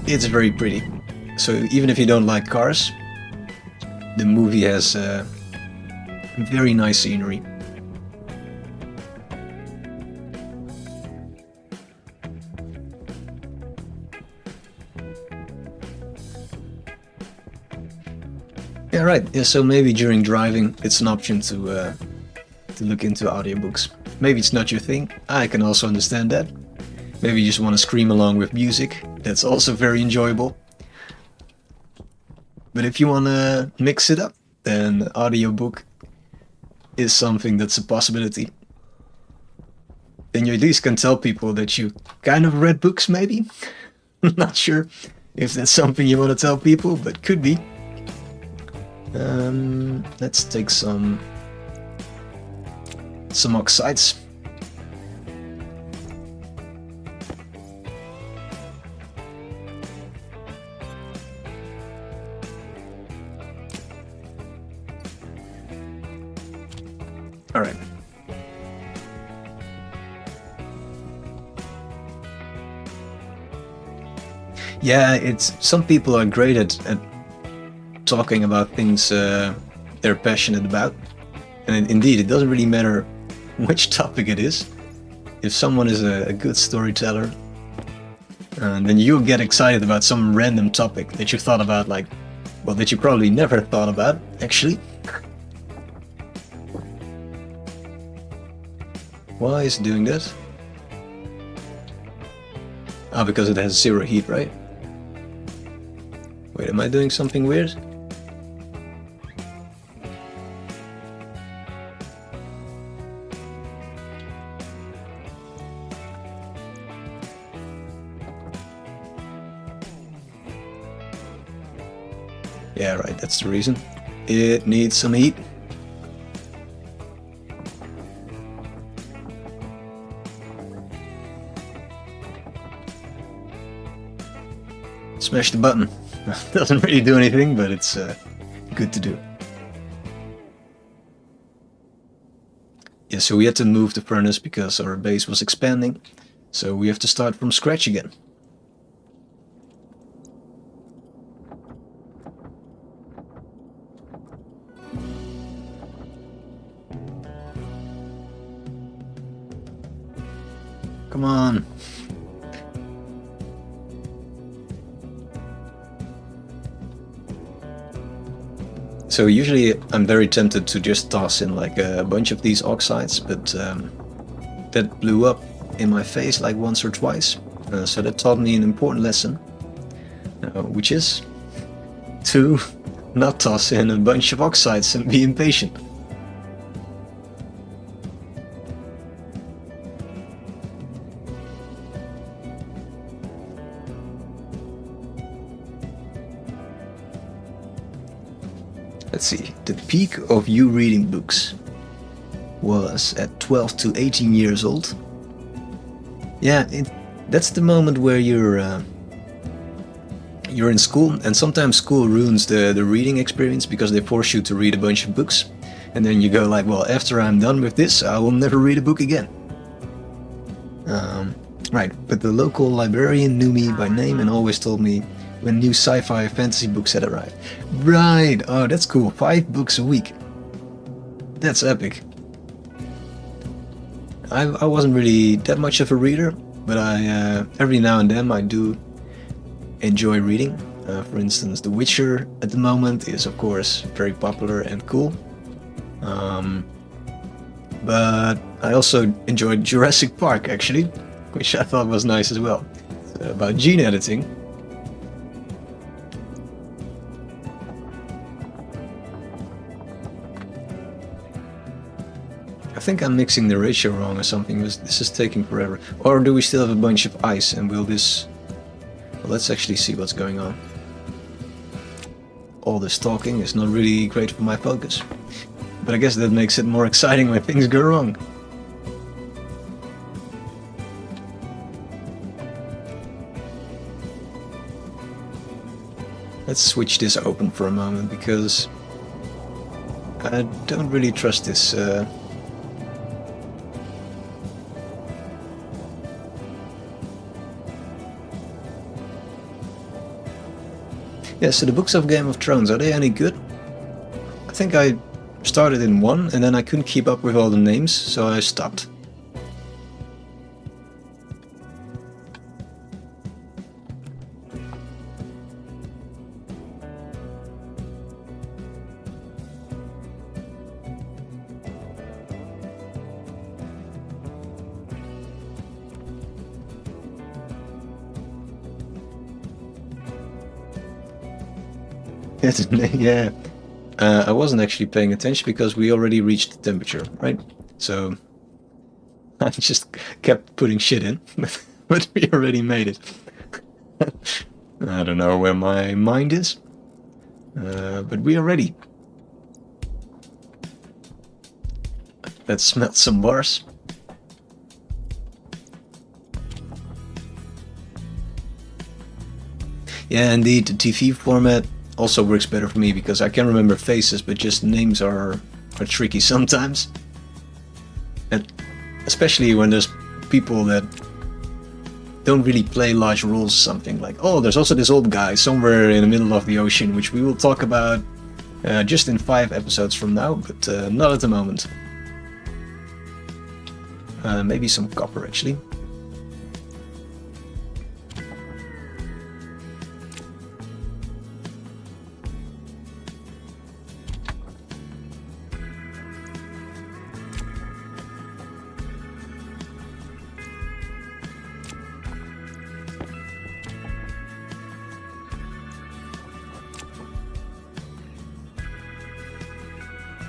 [SPEAKER 1] It's very pretty. So even if you don't like cars, the movie has very nice scenery. Yeah, right. Yeah, so maybe during driving, it's an option to look into audiobooks. Maybe it's not your thing. I can also understand that. Maybe you just want to scream along with music. That's also very enjoyable. But if you want to mix it up, then audiobook is something that's a possibility. Then you at least can tell people that you kind of read books, maybe? Not sure if that's something you want to tell people, but could be. Let's take some oxides. All right. Yeah, it's some people are great at talking about things they're passionate about, and indeed, it doesn't really matter which topic it is. If someone is a good storyteller, then you'll get excited about some random topic that you thought about, like, well, that you probably never thought about, actually. Why is it doing this? Ah, because it has zero heat, right? Wait, am I doing something weird? Yeah, right, that's the reason. It needs some heat. Smash the button. Doesn't really do anything, but it's good to do. Yeah, so we had to move the furnace because our base was expanding, so we have to start from scratch again. Come on. So usually I'm very tempted to just toss in like a bunch of these oxides, but that blew up in my face like once or twice. So that taught me an important lesson, which is to not toss in a bunch of oxides and be impatient. Let's see, the peak of you reading books was at 12 to 18 years old. Yeah, that's the moment where you're in school, and sometimes school ruins the reading experience because they force you to read a bunch of books, and then you go like, well, after I'm done with this, I will never read a book again. Right, but the local librarian knew me by name and always told me when new sci-fi fantasy books had arrived. Right, oh, that's cool. 5 books a week. That's epic. I wasn't really that much of a reader, but I every now and then I do enjoy reading. For instance, The Witcher at the moment is of course very popular and cool. But I also enjoyed Jurassic Park actually, which I thought was nice as well. It's about gene editing. I think I'm mixing the ratio wrong or something. This is taking forever. Or do we still have a bunch of ice and will this... Well, let's actually see what's going on. All this talking is not really great for my focus. But I guess that makes it more exciting when things go wrong. Let's switch this open for a moment because I don't really trust this. Yeah, so the books of Game of Thrones, are they any good? I think I started in one and then I couldn't keep up with all the names, so I stopped. Yeah, I wasn't actually paying attention because we already reached the temperature, right? So I just kept putting shit in, but we already made it. I don't know where my mind is, but we are ready. Let's smelt some bars. Yeah, indeed, the TV format also works better for me because I can remember faces, but just names are tricky sometimes. And especially when there's people that don't really play large roles, something like, oh, there's also this old guy somewhere in the middle of the ocean, which we will talk about just in 5 episodes from now, but not at the moment. Maybe some copper actually.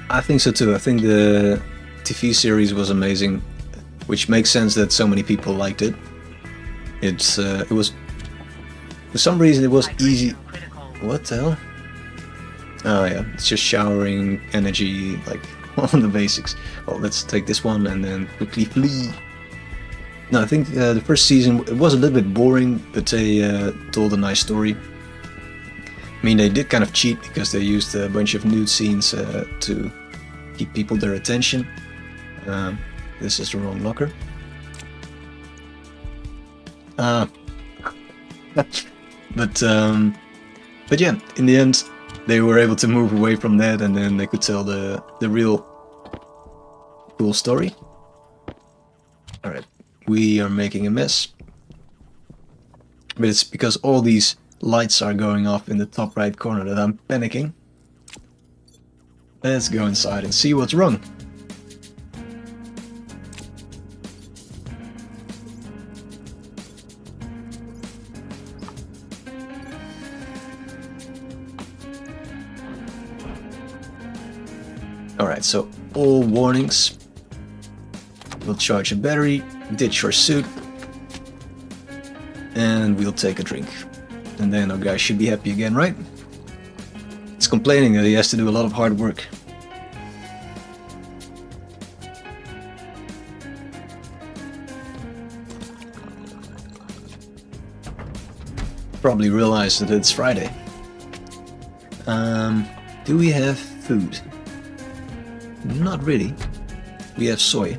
[SPEAKER 1] I think so too. I think the TV series was amazing, which makes sense that so many people liked it. It was, for some reason, it was easy. What the hell? Oh yeah, it's just showering, energy, like all the basics. Well, let's take this one and then quickly flee. No, I think the first season it was a little bit boring, but they told a nice story. I mean, they did kind of cheat because they used a bunch of nude scenes to keep people their attention. This is the wrong locker. But yeah, in the end, they were able to move away from that, and then they could tell the real cool story. All right, we are making a mess, but it's because all these lights are going off in the top right corner that I'm panicking. Let's go inside and see what's wrong. Alright, so all warnings. We'll charge a battery, ditch your suit, and we'll take a drink. And then our guy should be happy again, right? He's complaining that he has to do a lot of hard work. Probably realized that it's Friday. Do we have food? Not really. We have soy.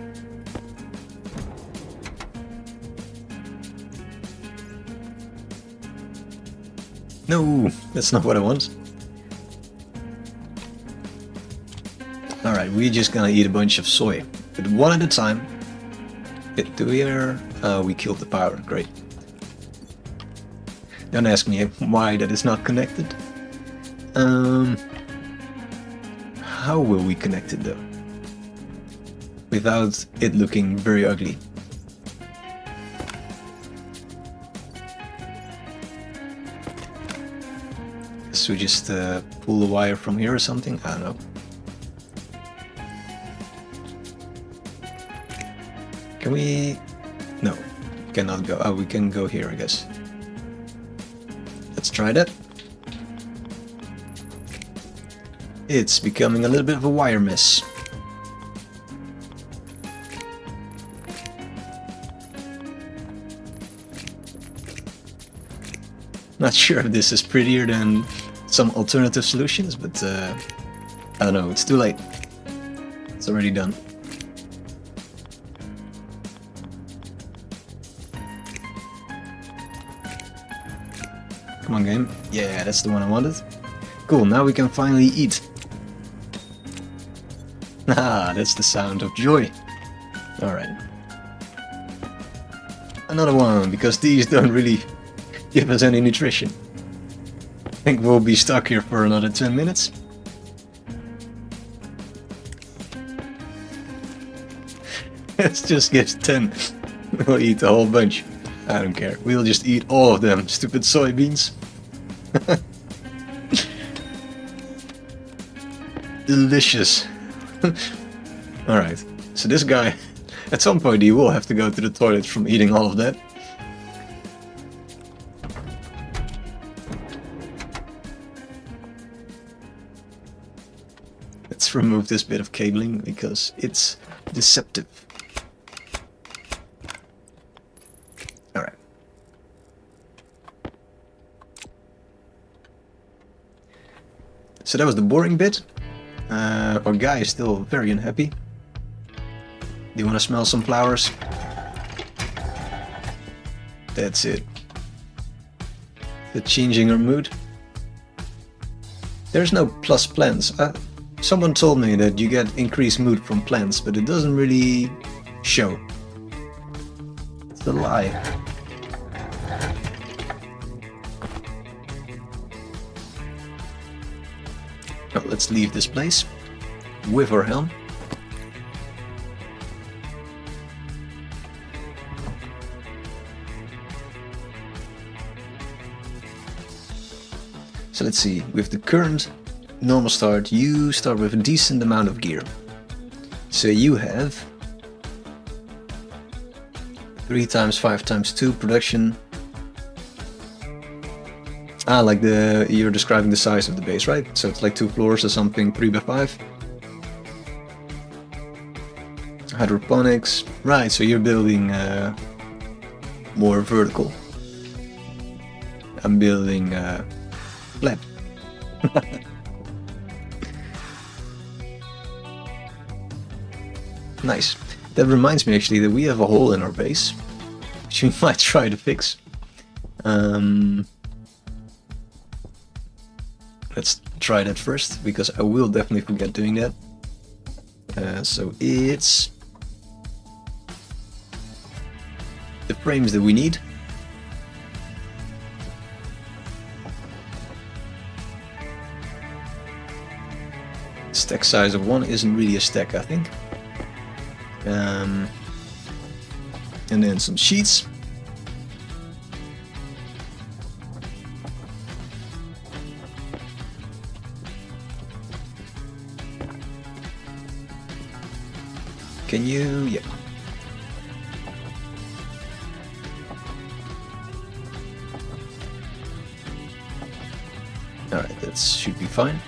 [SPEAKER 1] No, that's not what I want. Alright, we're just gonna eat a bunch of soy. But one at a time. Do we are... we killed the power, great. Don't ask me why that is not connected. How will we connect it though? Without it looking very ugly. Guess we just pull the wire from here or something? I don't know. Can we... No, cannot go. Oh, we can go here, I guess. Let's try that. It's becoming a little bit of a wire mess. Not sure if this is prettier than some alternative solutions, but I don't know, it's too late. It's already done. Come on, game. Yeah, that's the one I wanted. Cool, now we can finally eat. Ah, that's the sound of joy. Alright. Another one, because these don't really give us any nutrition. I think we'll be stuck here for another 10 minutes. Let's just get 10. We'll eat a whole bunch. I don't care. We'll just eat all of them. Stupid soybeans. Delicious. Alright, so this guy, at some point he will have to go to the toilet from eating all of that. Let's remove this bit of cabling because it's deceptive. Alright. So that was the boring bit. Our guy is still very unhappy. Do you want to smell some flowers? That's it. The changing her mood. There's no plus plants. Someone told me that you get increased mood from plants, but it doesn't really show. It's a lie. Oh, let's leave this place with our helm. So let's see, with the current normal start, you start with a decent amount of gear. So you have 3 times 5 times 2 production. Ah, like you're describing the size of the base, right? So it's like 2 floors or something, 3 by 5. Hydroponics, right, so you're building more vertical. I'm building flat. Nice. That reminds me actually that we have a hole in our base, which we might try to fix. Let's try that first, because I will definitely forget doing that. So it's the frames that we need. Stack size of 1 isn't really a stack, I think. And then some sheets. Can you? Yeah. Alright, that should be fine.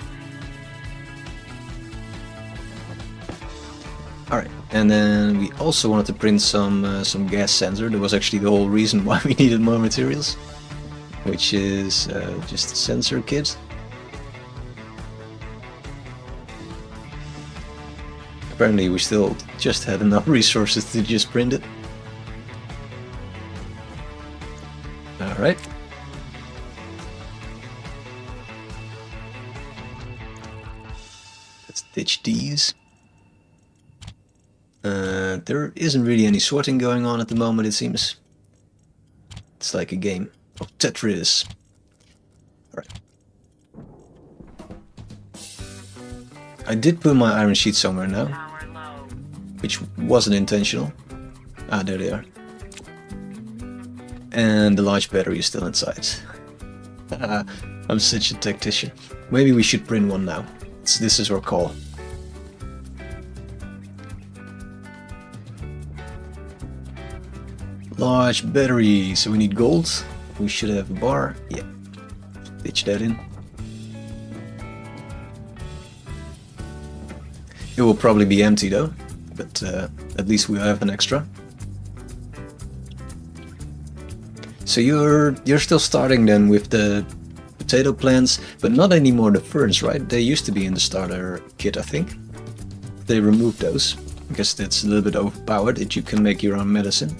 [SPEAKER 1] Alright, and then we also wanted to print some gas sensor. That was actually the whole reason why we needed more materials, which is just a sensor kit. Apparently we still just had enough resources to just print it. Alright. Let's ditch these. There isn't really any sorting going on at the moment, it seems. It's like a game of Tetris. Alright. I did put my iron sheet somewhere now,
[SPEAKER 2] Power low.
[SPEAKER 1] which wasn't intentional. Ah, there they are. And the large battery is still inside. I'm such a tactician. Maybe we should print one now. This is our call. Large battery, so we need gold. We should have a bar. Yeah, ditch that in. It will probably be empty though, but at least we have an extra. So you're still starting then with the potato plants, but not anymore the ferns, right? They used to be in the starter kit, I think. They removed those because that's a little bit overpowered. That you can make your own medicine.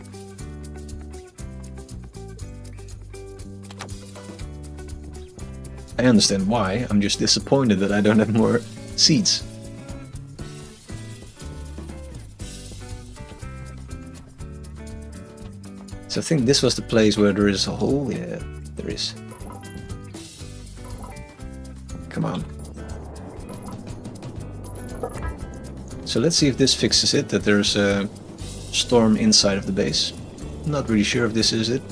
[SPEAKER 1] I understand why. I'm just disappointed that I don't have more seeds. So I think this was the place where there is a hole. Yeah, there is. Come on. So let's see if this fixes it, that there's a storm inside of the base. Not really sure if this is it.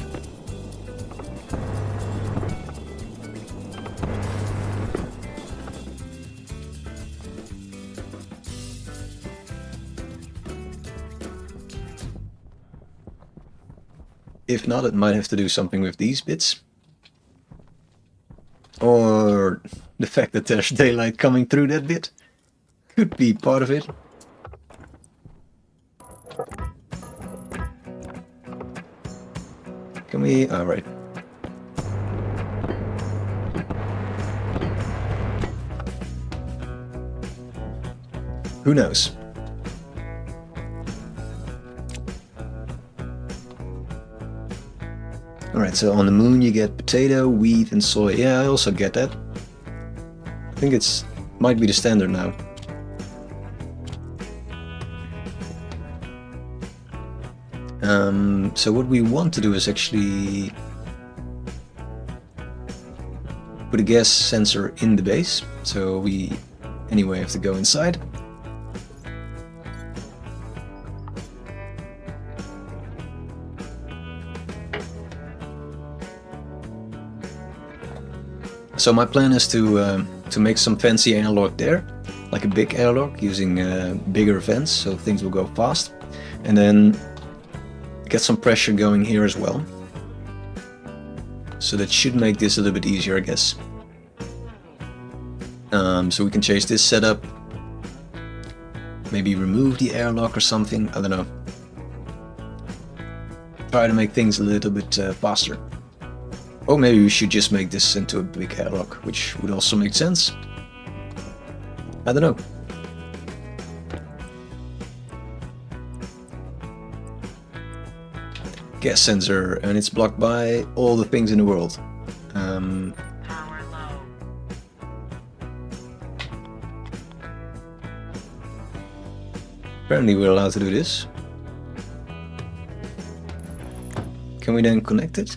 [SPEAKER 1] If not, it might have to do something with these bits. Or the fact that there's daylight coming through that bit. Could be part of it. Can we... alright. Who knows? Alright, so on the moon you get potato, wheat and soy. Yeah, I also get that. I think it's might be the standard now. So what we want to do is actually put a gas sensor in the base. So we anyway have to go inside. So my plan is to make some fancy airlock there, like a big airlock using bigger vents, so things will go fast, and then get some pressure going here as well. So that should make this a little bit easier, I guess. So we can change this setup, maybe remove the airlock or something. I don't know. Try to make things a little bit faster. Or maybe we should just make this into a big airlock, which would also make sense. I don't know. Gas sensor, and it's blocked by all the things in the world.
[SPEAKER 2] Power low.
[SPEAKER 1] Apparently we're allowed to do this. Can we then connect it?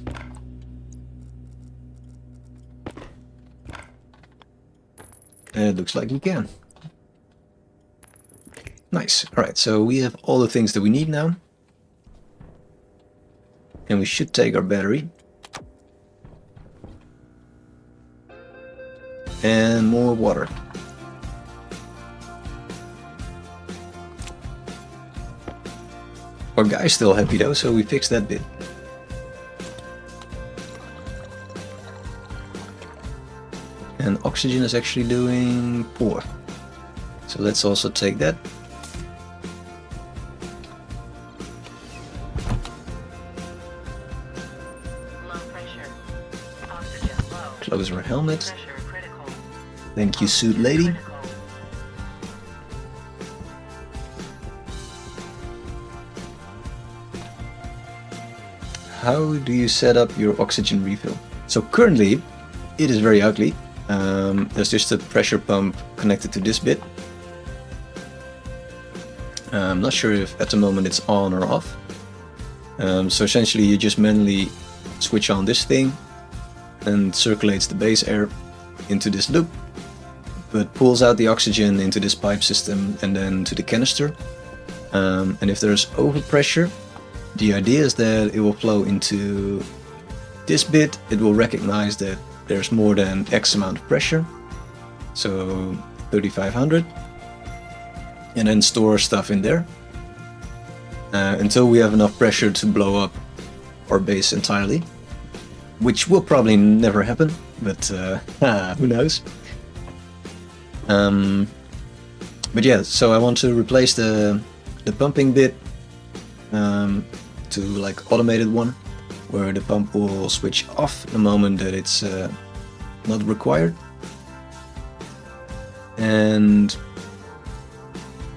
[SPEAKER 1] It looks like we can. Nice. Alright, so we have all the things that we need now. And we should take our battery. And more water. Our guy's still happy though, so we fixed that bit. And oxygen is actually doing poor. So let's also take that.
[SPEAKER 2] Low pressure. Oxygen low.
[SPEAKER 1] Close our helmet.
[SPEAKER 2] Pressure critical.
[SPEAKER 1] Thank you, suit lady.
[SPEAKER 2] Critical.
[SPEAKER 1] How do you set up your oxygen refill? So currently, it is very ugly. There's just a pressure pump connected to this bit. I'm not sure if at the moment it's on or off. So essentially you just manually switch on this thing and circulates the base air into this loop, but pulls out the oxygen into this pipe system and then to the canister. And if there's overpressure, the idea is that it will flow into this bit. It will recognize that there's more than X amount of pressure, so 3500, and then store stuff in there until we have enough pressure to blow up our base entirely, which will probably never happen, but who knows. But yeah, so I want to replace the pumping bit to like automated one, where the pump will switch off the moment that it's not required. And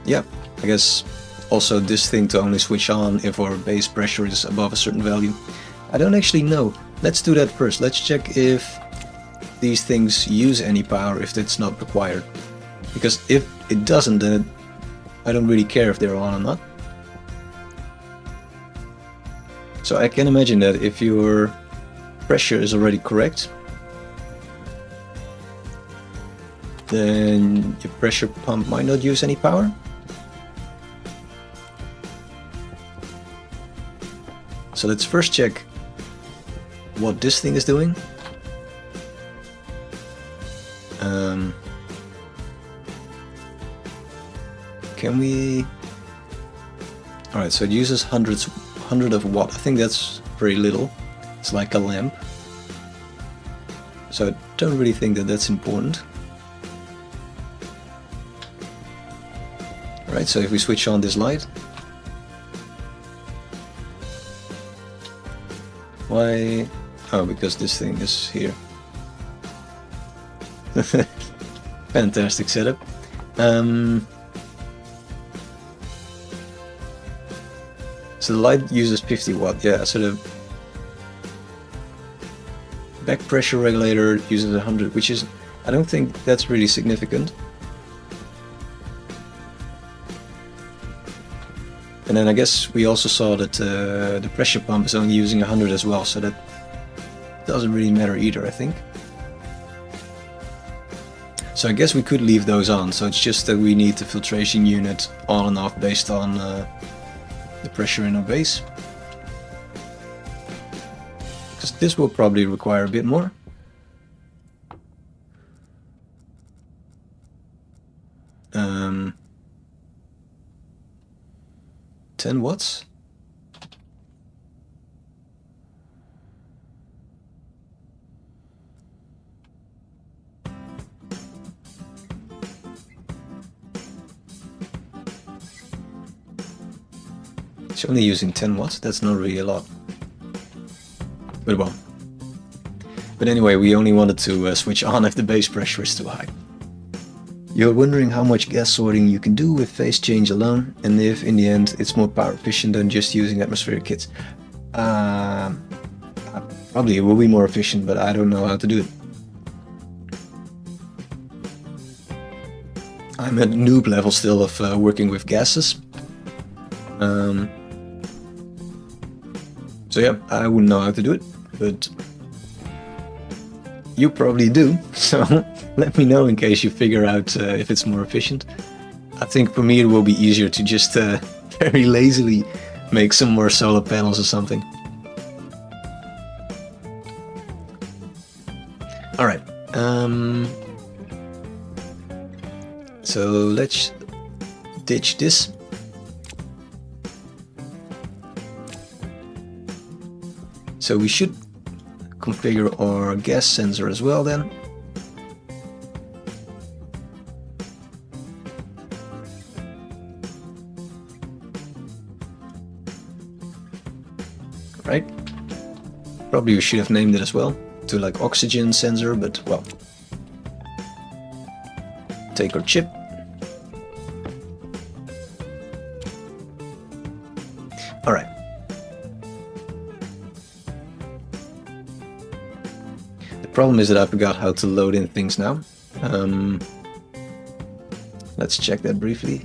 [SPEAKER 1] yeah, I guess also this thing to only switch on if our base pressure is above a certain value. I don't actually know. Let's do that first. Let's check if these things use any power if it's not required. Because if it doesn't, then I don't really care if they're on or not. So I can imagine that if your pressure is already correct, then your pressure pump might not use any power. So let's first check what this thing is doing. Can we... Alright, so it uses 100 of watt. I think that's very little. It's like a lamp. So I don't really think that that's important. Alright, so if we switch on this light. Why? Oh, because this thing is here. Fantastic setup. So the light uses 50 watt, yeah, so the back pressure regulator uses 100, which is, I don't think that's really significant. And then I guess we also saw that the pressure pump is only using 100 as well, so that doesn't really matter either, I think. So I guess we could leave those on, so it's just that we need the filtration unit on and off based on the pressure in our base. Because this will probably require a bit more. Um, 10 watts? It's only using 10 watts, that's not really a lot. But well. But anyway, we only wanted to switch on if the base pressure is too high. You're wondering how much gas sorting you can do with phase change alone, and if in the end it's more power efficient than just using atmospheric kits. Probably it will be more efficient, but I don't know how to do it. I'm at noob level still of working with gases. So yeah, I wouldn't know how to do it, but you probably do, so let me know in case you figure out if it's more efficient. I think for me it will be easier to just very lazily make some more solar panels or something. Alright, so let's ditch this. So we should configure our gas sensor as well then. Right? Probably we should have named it as well to like oxygen sensor, but well. Take our chip. Alright. The problem is that I forgot how to load in things now. Let's check that briefly.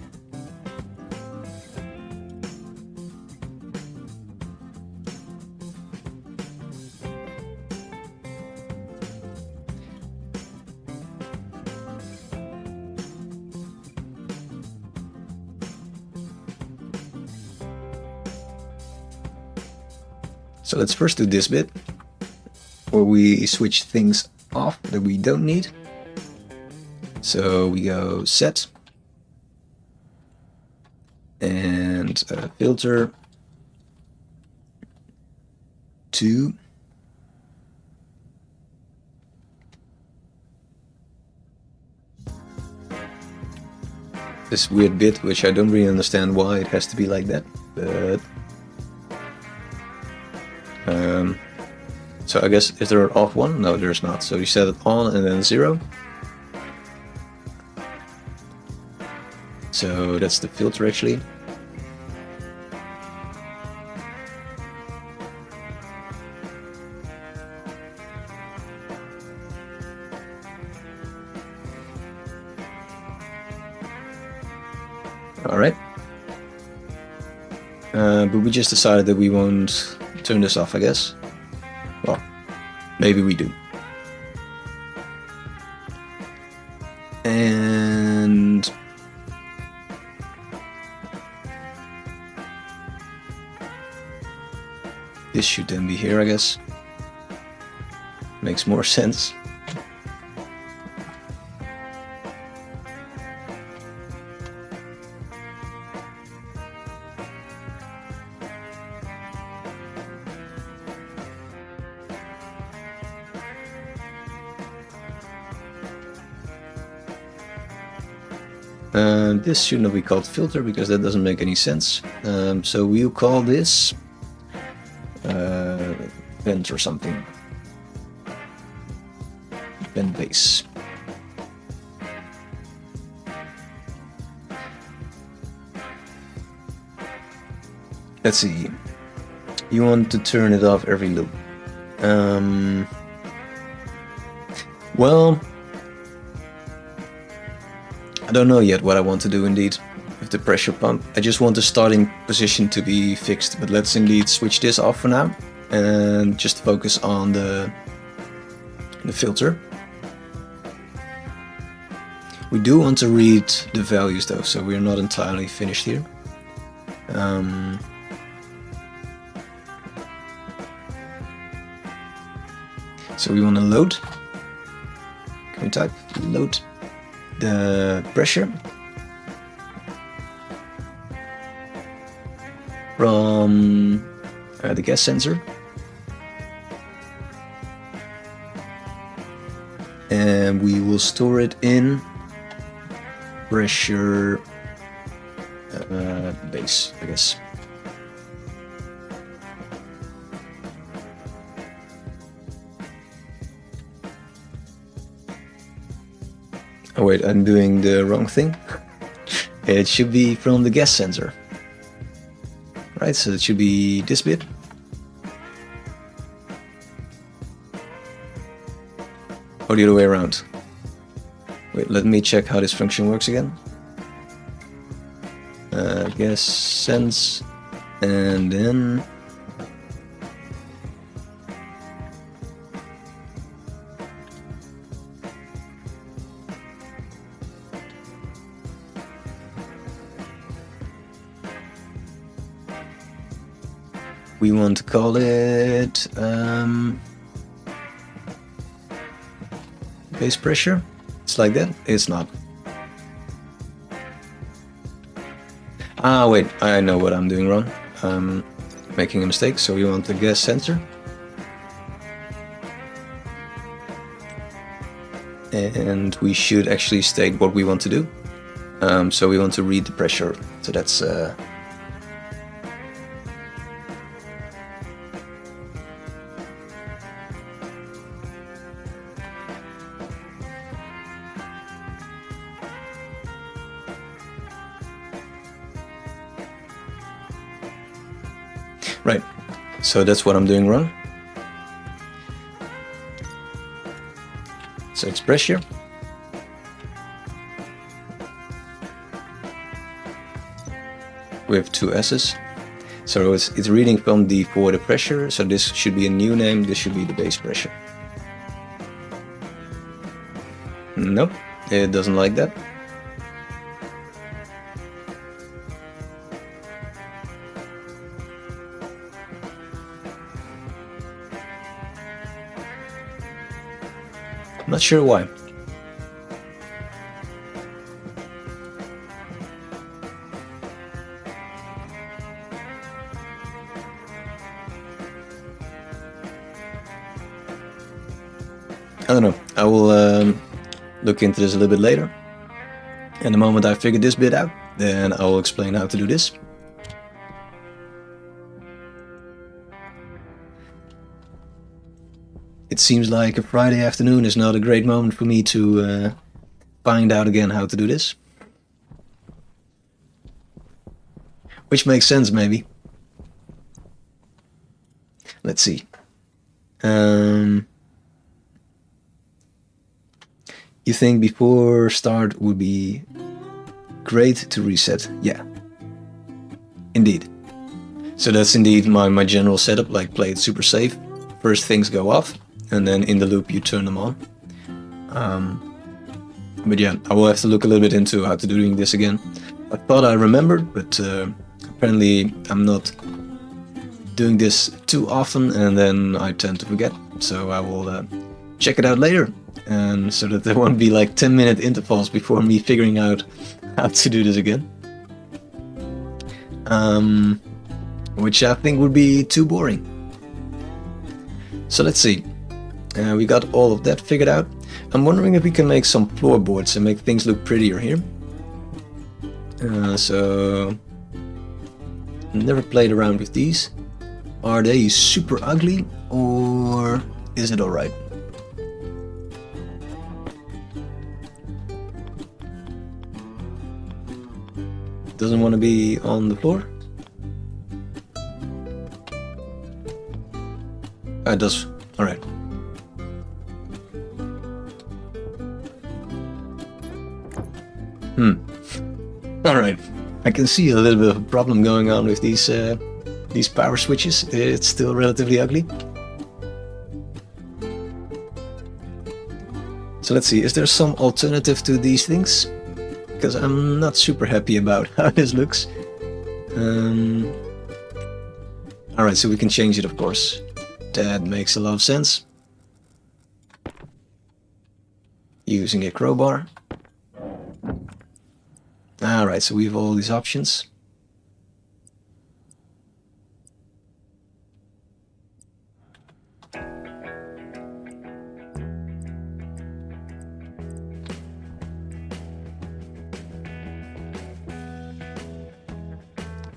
[SPEAKER 1] So let's first do this bit, where we switch things off that we don't need. So we go set, and filter to this weird bit, which I don't really understand why it has to be like that, but so I guess, is there an off one? No, there's not. So you set it on and then 0. So that's the filter actually. Alright. But we just decided that we won't turn this off, I guess. Well, maybe we do. And this should then be here, I guess. Makes more sense. This should not be called filter because that doesn't make any sense. So we'll call this vent or something. Vent base. Let's see. You want to turn it off every loop. Well, I don't know yet what I want to do indeed with the pressure pump. I just want the starting position to be fixed, but let's indeed switch this off for now and just focus on the filter. We do want to read the values though, so we're not entirely finished here. So we want to load. Can we type load the pressure from the gas sensor, and we will store it in pressure base, I guess. Oh wait, I'm doing the wrong thing. It should be from the gas sensor. Right, so it should be this bit. Or the other way around. Wait, let me check how this function works again. Gas sense, and then we want to call it base pressure. It's like that? It's not. Ah, wait, I know what I'm doing wrong. I'm making a mistake. So we want the gas sensor. and we should actually state what we want to do. So we want to read the pressure. So that's right. So that's what I'm doing wrong. So it's pressure. We have two S's. So it's reading from the forward pressure. So this should be a new name. This should be the base pressure. Nope, it doesn't like that. Not sure why. I don't know. I will look into this a little bit later. And the moment I figure this bit out, then I will explain how to do this. It seems like a Friday afternoon is not a great moment for me to find out again how to do this. Which makes sense, maybe. Let's see. You think before start would be great to reset? Yeah. Indeed. So that's indeed my general setup, like play it super safe. First things go off, and then in the loop you turn them on. But yeah, I will have to look a little bit into how to doing this again. I thought I remembered, but apparently I'm not doing this too often, and then I tend to forget. So I will check it out later, and so that there won't be like 10-minute intervals before me figuring out how to do this again. Which I think would be too boring. So let's see. We got all of that figured out. I'm wondering if we can make some floorboards and make things look prettier here. So never played around with these. Are they super ugly, or is it alright? Doesn't want to be on the floor? It does. Alright. Alright. I can see a little bit of a problem going on with these power switches. It's still relatively ugly. So let's see, is there some alternative to these things? Because I'm not super happy about how this looks. Alright, so we can change it, of course. That makes a lot of sense. Using a crowbar. Alright, so we have all these options.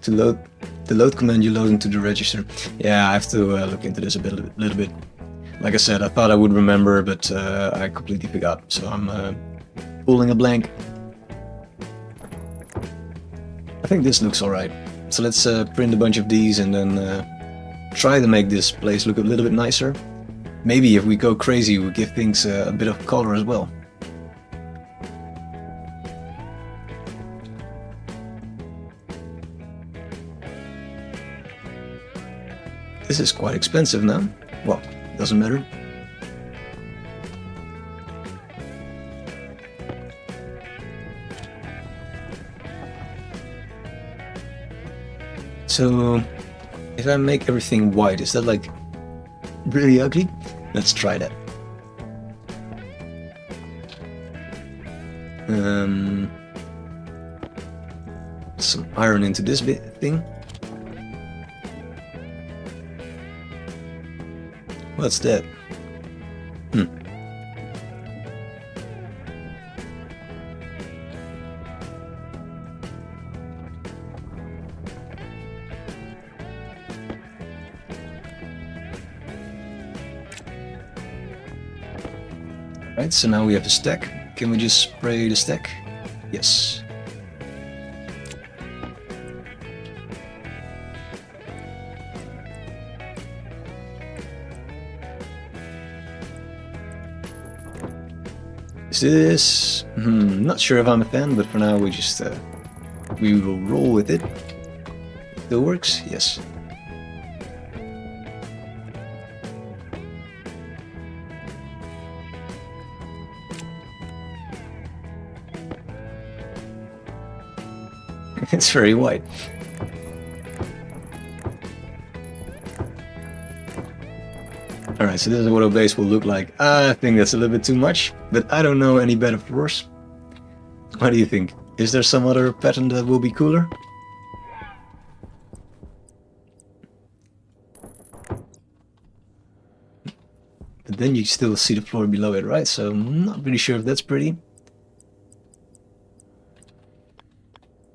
[SPEAKER 1] To load the load command, you load into the register. Yeah, I have to look into this a little bit. Like I said, I thought I would remember, but I completely forgot. So I'm pulling a blank. I think this looks alright. So let's print a bunch of these and then try to make this place look a little bit nicer. Maybe if we go crazy, we'll give things a bit of color as well. This is quite expensive now. Well, doesn't matter. So, if I make everything white, is that like really ugly? Let's try that. Some iron into this thing. What's that? Right, so now we have a stack. Can we just spray the stack? Yes. Is this... not sure if I'm a fan, but for now we just... we will roll with it. Still works? Yes. It's very white. Alright, so this is what our base will look like. I think that's a little bit too much, but I don't know any better for worse. What do you think? Is there some other pattern that will be cooler? But then you still see the floor below it, right? So I'm not really sure if that's pretty.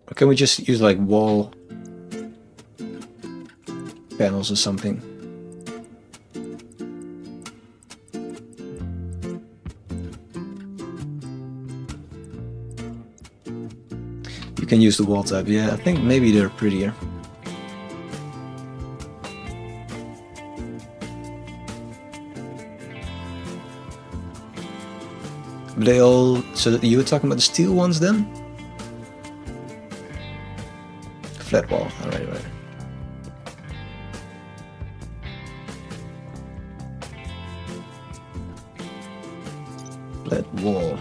[SPEAKER 1] Or can we just use like wall panels or something? You can use the wall type, yeah, I think maybe they're prettier. But they all... so you were talking about the steel ones then? Flat wall, alright, right. Flat wall.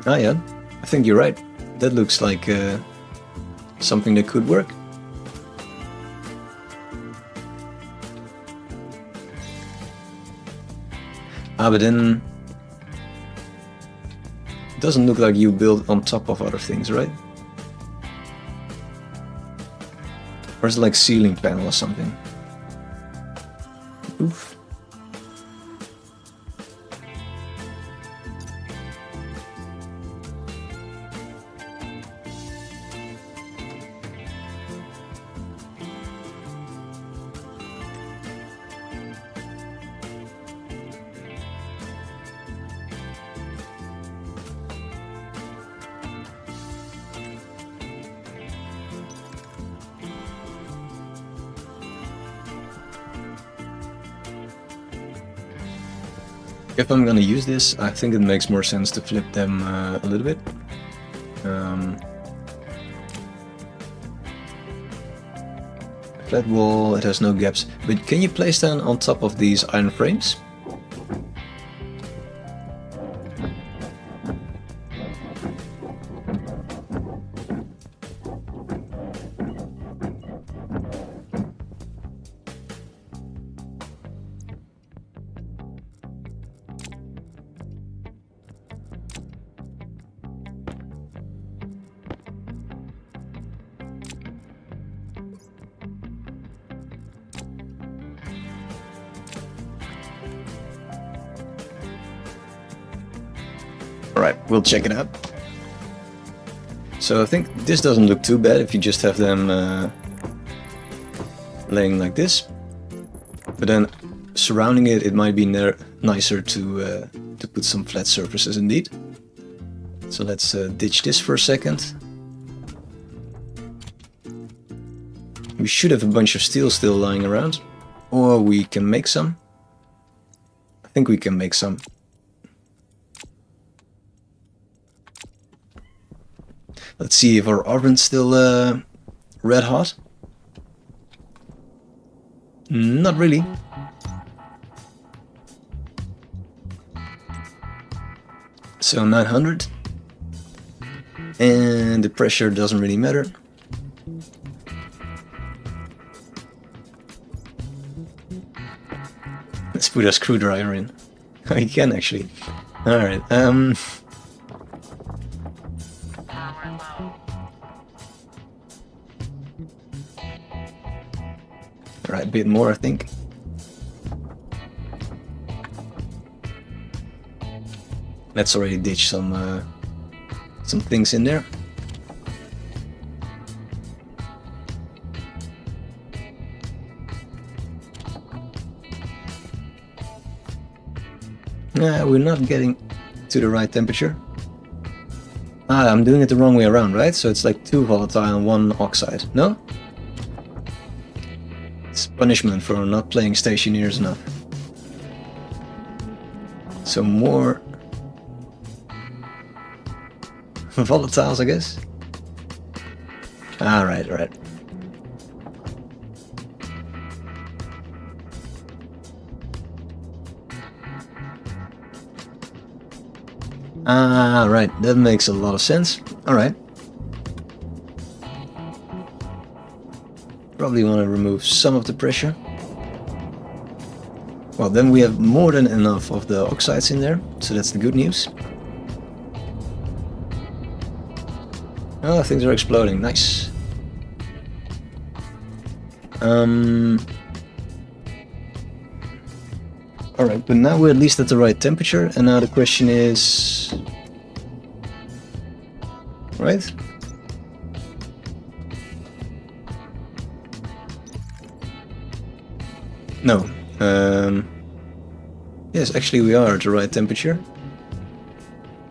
[SPEAKER 1] Ah yeah, I think you're right. That looks like something that could work. Ah, but then it doesn't look like you build on top of other things, right? Or is it like ceiling panel or something? Oof. If I'm gonna use this, I think it makes more sense to flip them a little bit. Flat wall, it has no gaps. But can you place them on top of these iron frames? Alright, we'll check it out. So I think this doesn't look too bad if you just have them laying like this. But then surrounding it, it might be nicer to put some flat surfaces indeed. So let's ditch this for a second. We should have a bunch of steel still lying around. Or we can make some. I think we can make some. Let's see if our oven's still red hot. Not really. So 900. And the pressure doesn't really matter. Let's put a screwdriver in. Oh, you can actually. Alright,
[SPEAKER 2] Power low.
[SPEAKER 1] Alright, a bit more I think. Let's already ditch some things in there. Nah, we're not getting to the right temperature. Ah, I'm doing it the wrong way around, right? So it's like 2 volatile and 1 oxide. No? It's punishment for not playing Stationeers enough. So more volatiles, I guess. Alright, alright. Ah, right, that makes a lot of sense. Alright. Probably want to remove some of the pressure. Well, then we have more than enough of the oxides in there, so that's the good news. Oh, things are exploding, nice. Alright, but now we're at least at the right temperature, and now the question is... Right? No. Yes, actually we are at the right temperature.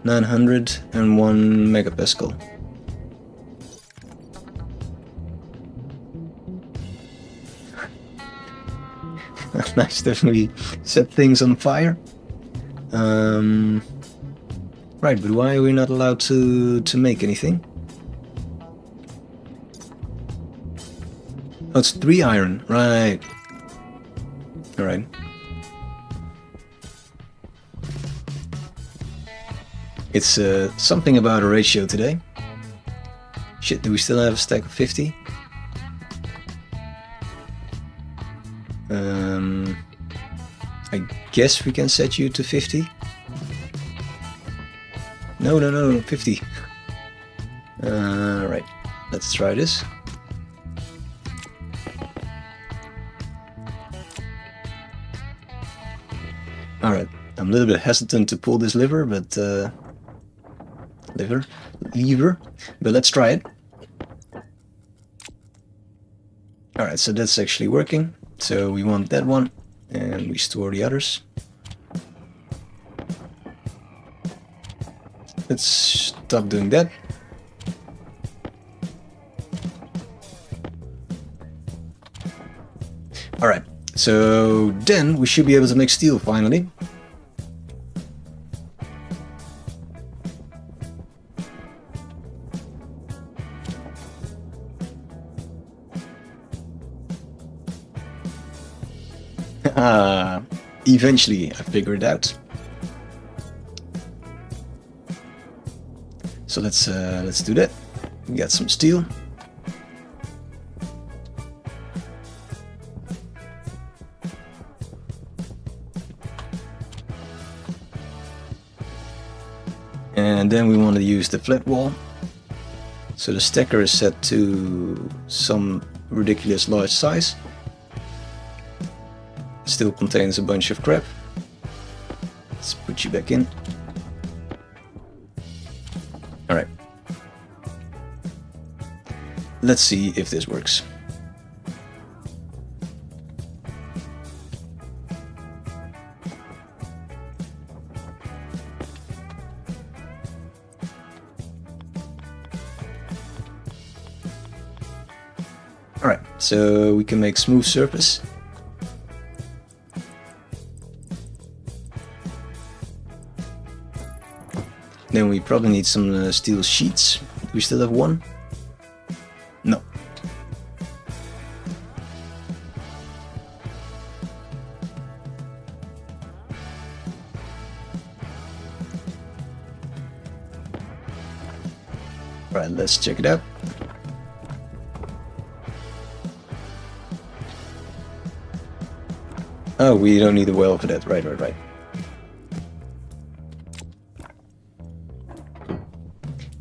[SPEAKER 1] 901 megapascal. Nice that we set things on fire. Right, but why are we not allowed to make anything? Oh, it's 3 iron, right. Alright. It's something about a ratio today. Shit, do we still have a stack of 50? I guess we can set you to 50. No, 50. Right, let's try this. Alright, I'm a little bit hesitant to pull this lever, but but let's try it. Alright, so that's actually working. So we want that one, and we store the others. Let's stop doing that. Alright, so then we should be able to make steel finally. Eventually I figured it out. So let's do that. We got some steel. And then we want to use the flat wall. So the stacker is set to some ridiculous large size. Still contains a bunch of crap. Let's put you back in. Alright. Let's see if this works. Alright, so we can make smooth surface. Then we probably need some steel sheets. Do we still have one? No. Right, let's check it out. Oh, we don't need a well for that. Right.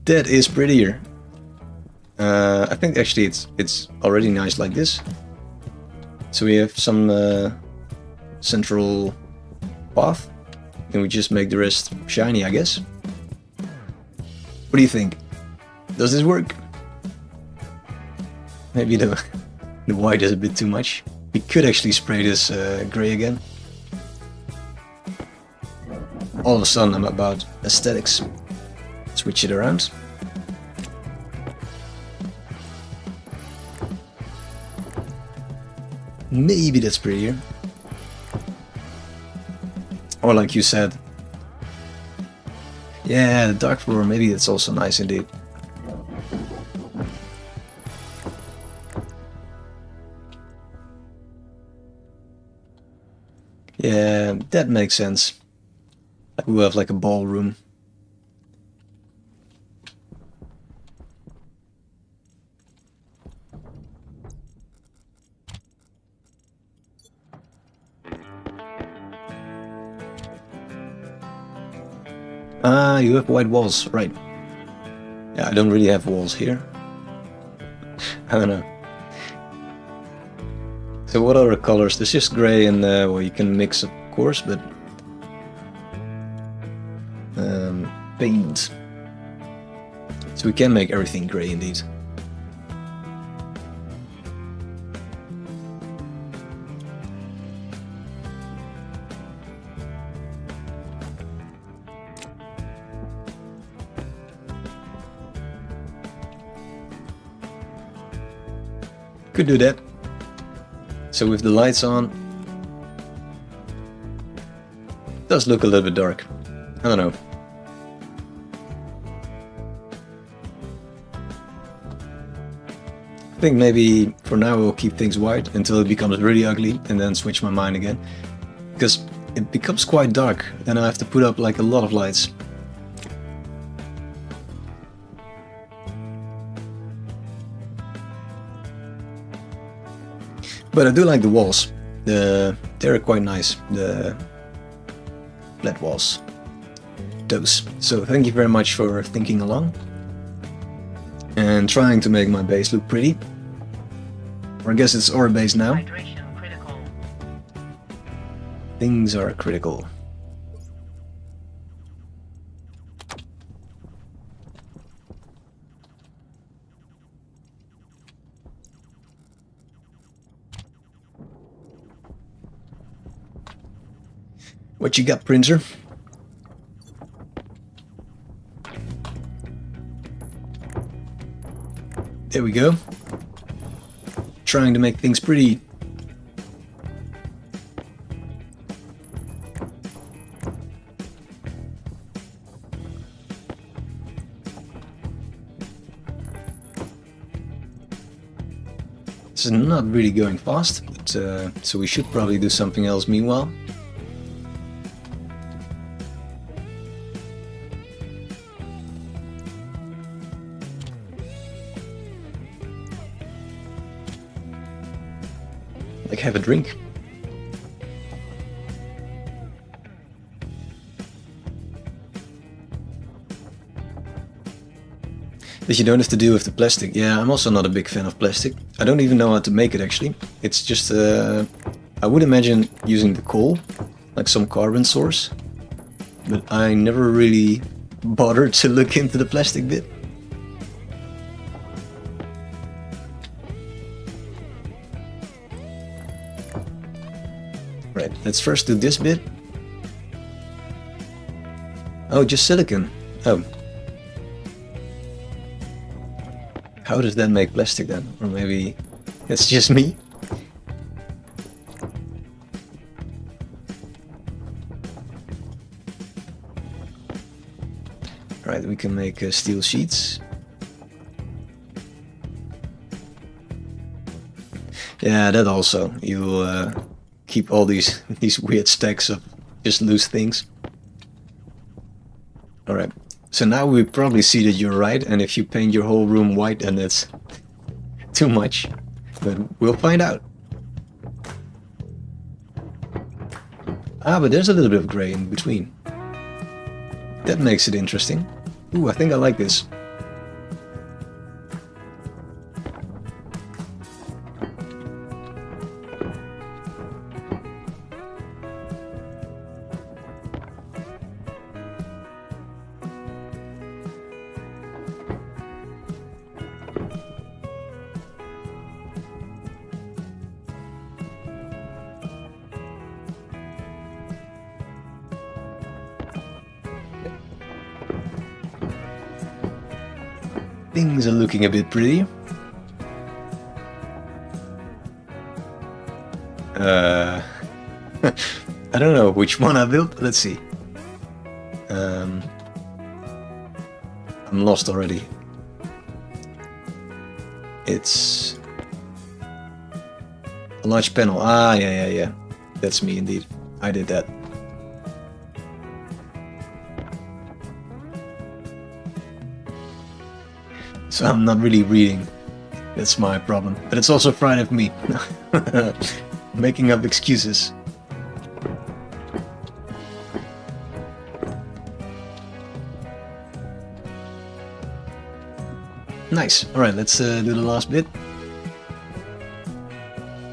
[SPEAKER 1] That is prettier. I think actually it's already nice like this. So we have some central path, and we just make the rest shiny, I guess. What do you think? Does this work? Maybe the white is a bit too much. We could actually spray this gray again. All of a sudden I'm about aesthetics. Switch it around. Maybe that's prettier. Or like you said. Yeah, the dark floor, maybe that's also nice indeed. Yeah, that makes sense. We have like a ballroom. Ah, you have white walls, right. Yeah, I don't really have walls here. I don't know. So what other colors? There's just gray and, well, you can mix of course, but... paint. So we can make everything gray indeed. Could do that. So with the lights on, it does look a little bit dark. I don't know. I think maybe for now we'll keep things white until it becomes really ugly and then switch my mind again. Because it becomes quite dark and I have to put up like a lot of lights. But I do like the walls. They're quite nice. The flat walls. Those. So thank you very much for thinking along. And trying to make my base look pretty. Or I guess it's our base now.
[SPEAKER 2] Hydration critical.
[SPEAKER 1] Things are critical. What you got, printer? There we go. Trying to make things pretty. This is not really going fast, but, so we should probably do something else meanwhile. Like have a drink. That you don't have to deal with the plastic. Yeah, I'm also not a big fan of plastic. I don't even know how to make it actually. It's just, I would imagine using the coal, like some carbon source. But I never really bothered to look into the plastic bit. Right, let's first do this bit. Oh, just silicon. Oh. How does that make plastic then? Or maybe it's just me? Right, we can make steel sheets. Yeah, that also. You'll keep all these weird stacks of just loose things. Alright, so now we probably see that you're right, and if you paint your whole room white then it's too much. But we'll find out. Ah, but there's a little bit of grey in between. That makes it interesting. Ooh, I think I like this. things are looking a bit prettier. I don't know which one I built. Let's see. I'm lost already. It's a large panel. Ah, yeah. That's me indeed. I did that. So I'm not really reading. That's my problem. But it's also fine of me. Making up excuses. Nice. Alright, let's do the last bit.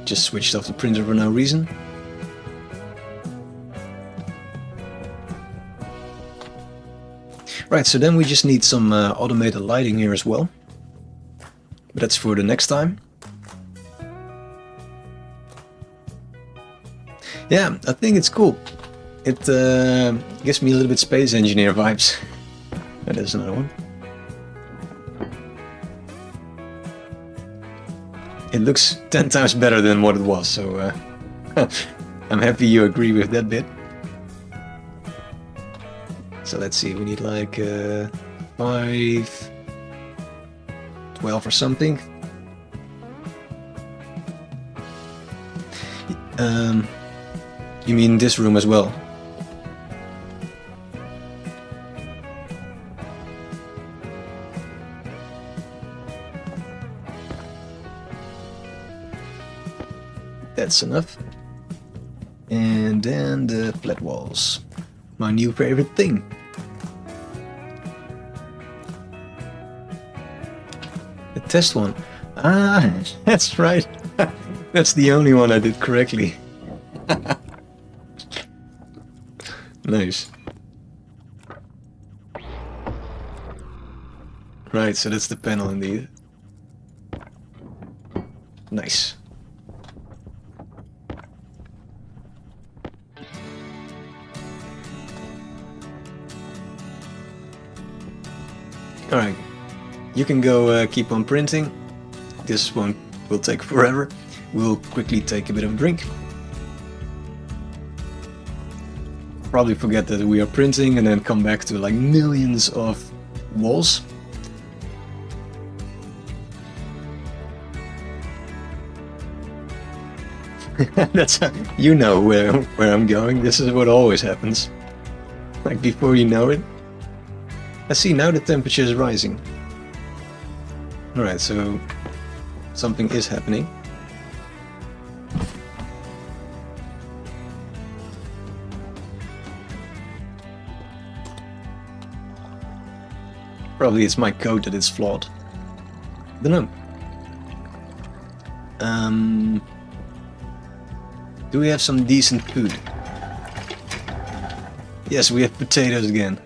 [SPEAKER 1] Just switched off the printer for no reason. Right, so then we just need some automated lighting here as well. But that's for the next time. Yeah, I think it's cool. It gives me a little bit Space Engineer vibes. That is another one. It looks 10 times better than what it was, so I'm happy you agree with that bit. So let's see, we need like 5, 12 or something. You mean this room as well? That's enough. And then the flat walls. My new favorite thing. The test one. Ah, that's right. That's the only one I did correctly. Nice. Right, so that's the panel indeed. Nice. Alright, you can go keep on printing. This one will take forever. We'll quickly take a bit of a drink. Probably forget that we are printing and then come back to like millions of walls. That's how, you know where I'm going. This is what always happens. Like before you know it. I see now the temperature is rising. Alright, so something is happening. Probably it's my code that is flawed. Don't know. Do we have some decent food? Yes, we have potatoes again.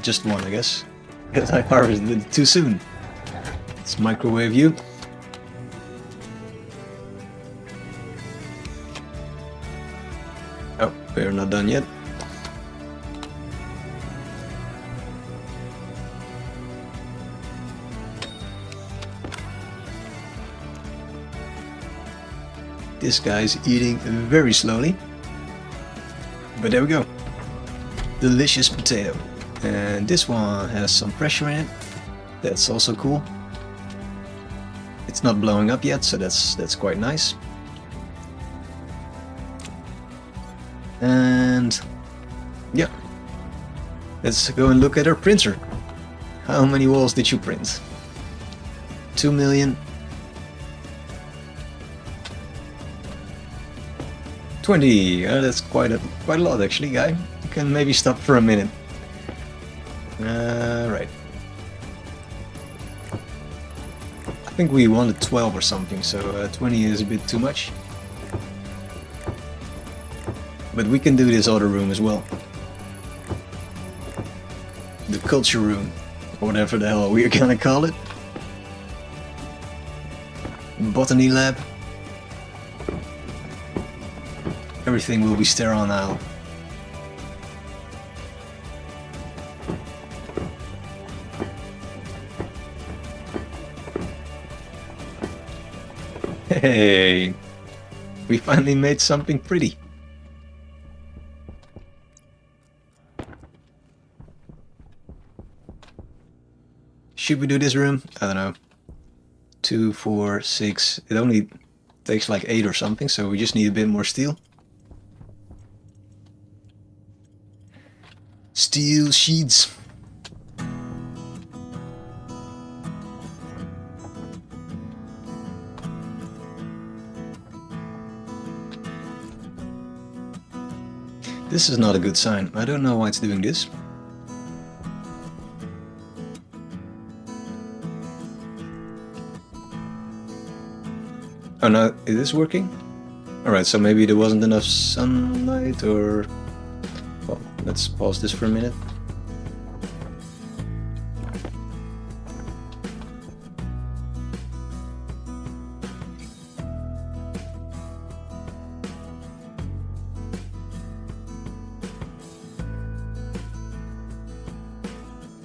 [SPEAKER 1] Just one, I guess. Because I harvested it too soon. Let's microwave you. Oh, we're not done yet. This guy's eating very slowly. But there we go. Delicious potato. And this one has some pressure in it. That's also cool. It's not blowing up yet, so that's quite nice. And yeah, let's go and look at our printer. How many walls did you print? 2 million. 20. That's quite a lot actually, guy. You can maybe stop for a minute. Right. I think we wanted 12 or something, so 20 is a bit too much. But we can do this other room as well. The culture room, or whatever the hell we're gonna call it. Botany lab. Everything will be sterile now. Hey! We finally made something pretty. Should we do this room? I don't know. 2, 4, 6. It only takes like 8 or something, so we just need a bit more steel. Steel sheets. This is not a good sign. I don't know why it's doing this. Oh no, it is working? Alright, so maybe there wasn't enough sunlight or... Well, let's pause this for a minute.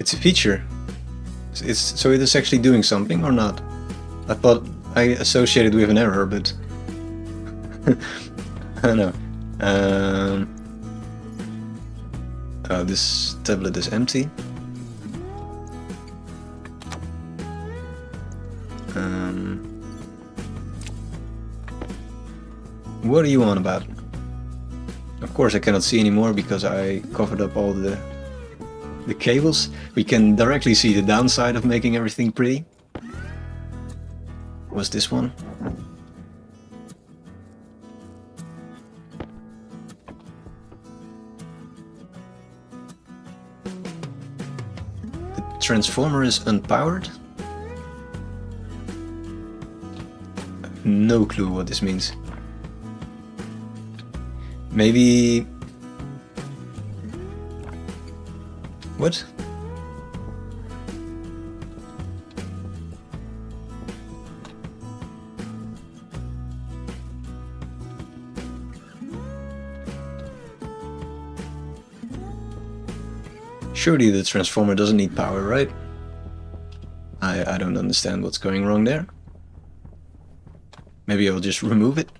[SPEAKER 1] It's a feature. So it is actually doing something or not? I thought I associated with an error, but I don't know. Oh, this tablet is empty. What are you on about? Of course I cannot see anymore because I covered up all the cables. We can directly see the downside of making everything pretty. Was this one? The transformer is unpowered? I have no clue what this means. Maybe... What? Surely the transformer doesn't need power, right? I don't understand what's going wrong there. Maybe I'll just remove it.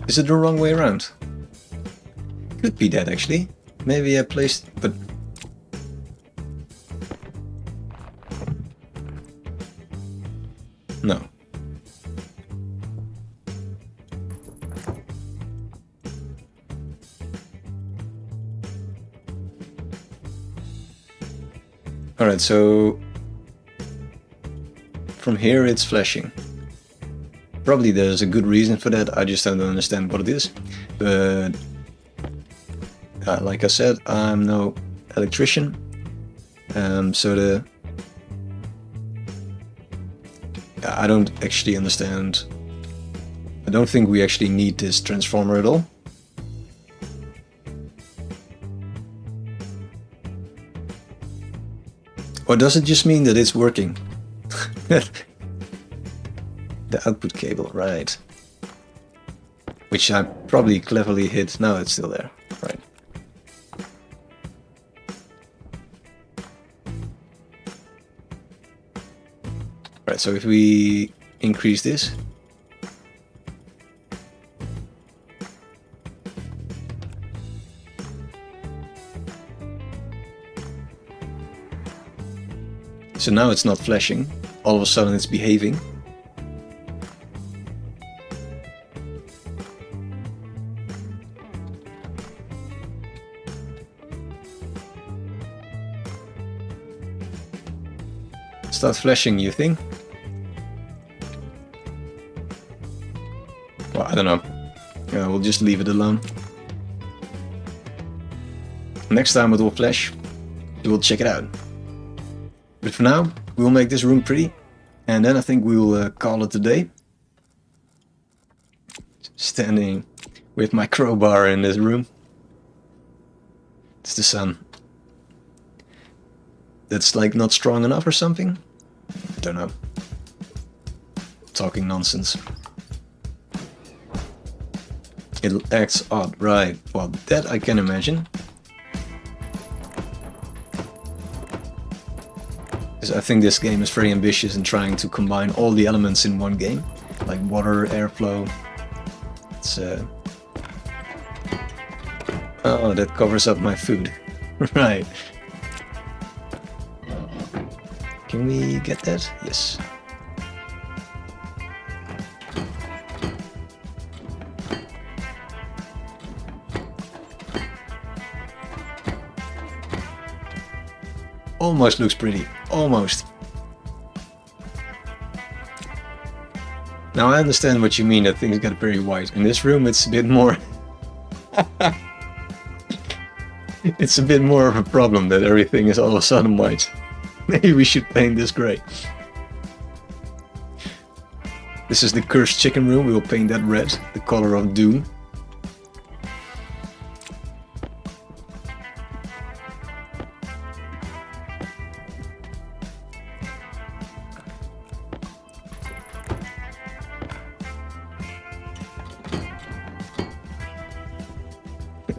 [SPEAKER 1] Is it the wrong way around? Could be that actually. Maybe I placed... but... No. Alright, so... from here it's flashing. Probably there's a good reason for that, I just don't understand what it is. But... like I said, I'm no electrician. So the... I don't actually understand. I don't think we actually need this transformer at all. Or does it just mean that it's working? The output cable, right. Which I probably cleverly hid. No, it's still there. Right. Right, so if we increase this. So now it's not flashing, all of a sudden it's behaving. Start flashing, you think? Well, I don't know. We'll just leave it alone. Next time it will flash, we'll check it out. But for now, we'll make this room pretty, and then I think we'll call it a day. Standing with my crowbar in this room. It's the sun. That's like not strong enough or something? Don't know. Talking nonsense. It acts odd, right? Well, that I can imagine. Because I think this game is very ambitious in trying to combine all the elements in one game, like water, airflow. It's oh, that covers up my food. Right. Can we get that? Yes. Almost looks pretty. Almost. Now I understand what you mean, that things got very white. In this room it's a bit more... It's a bit more of a problem that everything is all of a sudden white. Maybe we should paint this grey. This is the cursed chicken room. We will paint that red, the color of doom.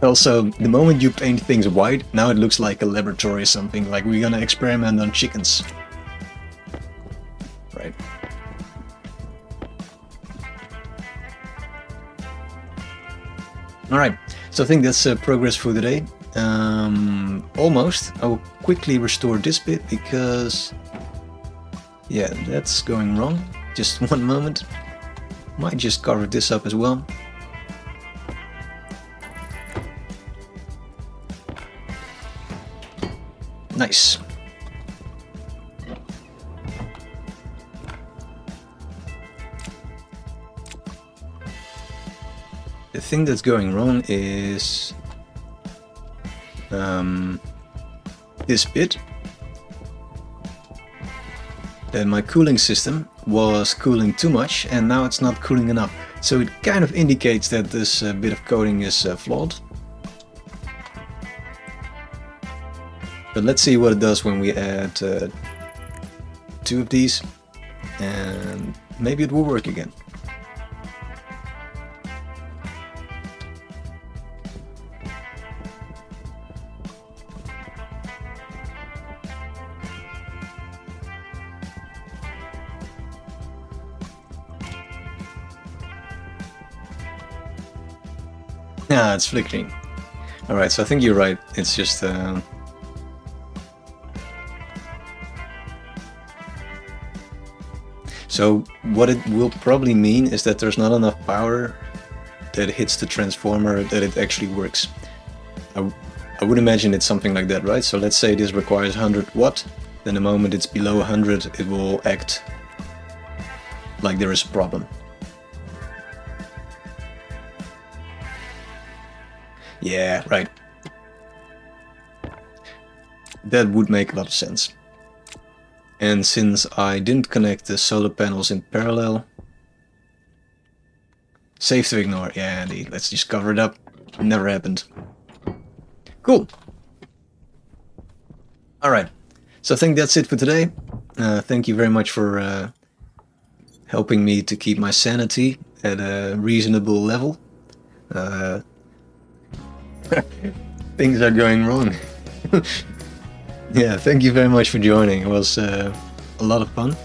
[SPEAKER 1] Also, the moment you paint things white, now it looks like a laboratory or something, like we're gonna experiment on chickens. Right. Alright, so I think that's progress for today. Almost. I will quickly restore this bit because... yeah, that's going wrong. Just one moment. Might just cover this up as well. Nice. The thing that's going wrong is this bit. Then my cooling system was cooling too much and now it's not cooling enough. So it kind of indicates that this bit of coding is flawed. But let's see what it does when we add 2 of these, and maybe it will work again. Ah, it's flickering. Alright, so I think you're right. It's just... So what it will probably mean is that there's not enough power that hits the transformer that it actually works. I would imagine it's something like that, right? So let's say this requires 100 watt, then the moment it's below 100 it will act like there is a problem. Yeah, right. That would make a lot of sense. And since I didn't connect the solar panels in parallel... Safe to ignore. Yeah, indeed. Let's just cover it up. Never happened. Cool. Alright. So I think that's it for today. Thank you very much for helping me to keep my sanity at a reasonable level. Things are going wrong. Yeah, thank you very much for joining. It was a lot of fun.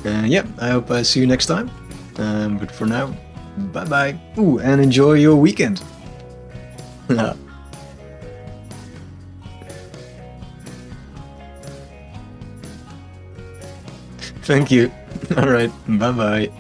[SPEAKER 1] Yeah, I hope I see you next time. But for now, bye bye. Ooh, and enjoy your weekend. Thank you. Alright, bye bye.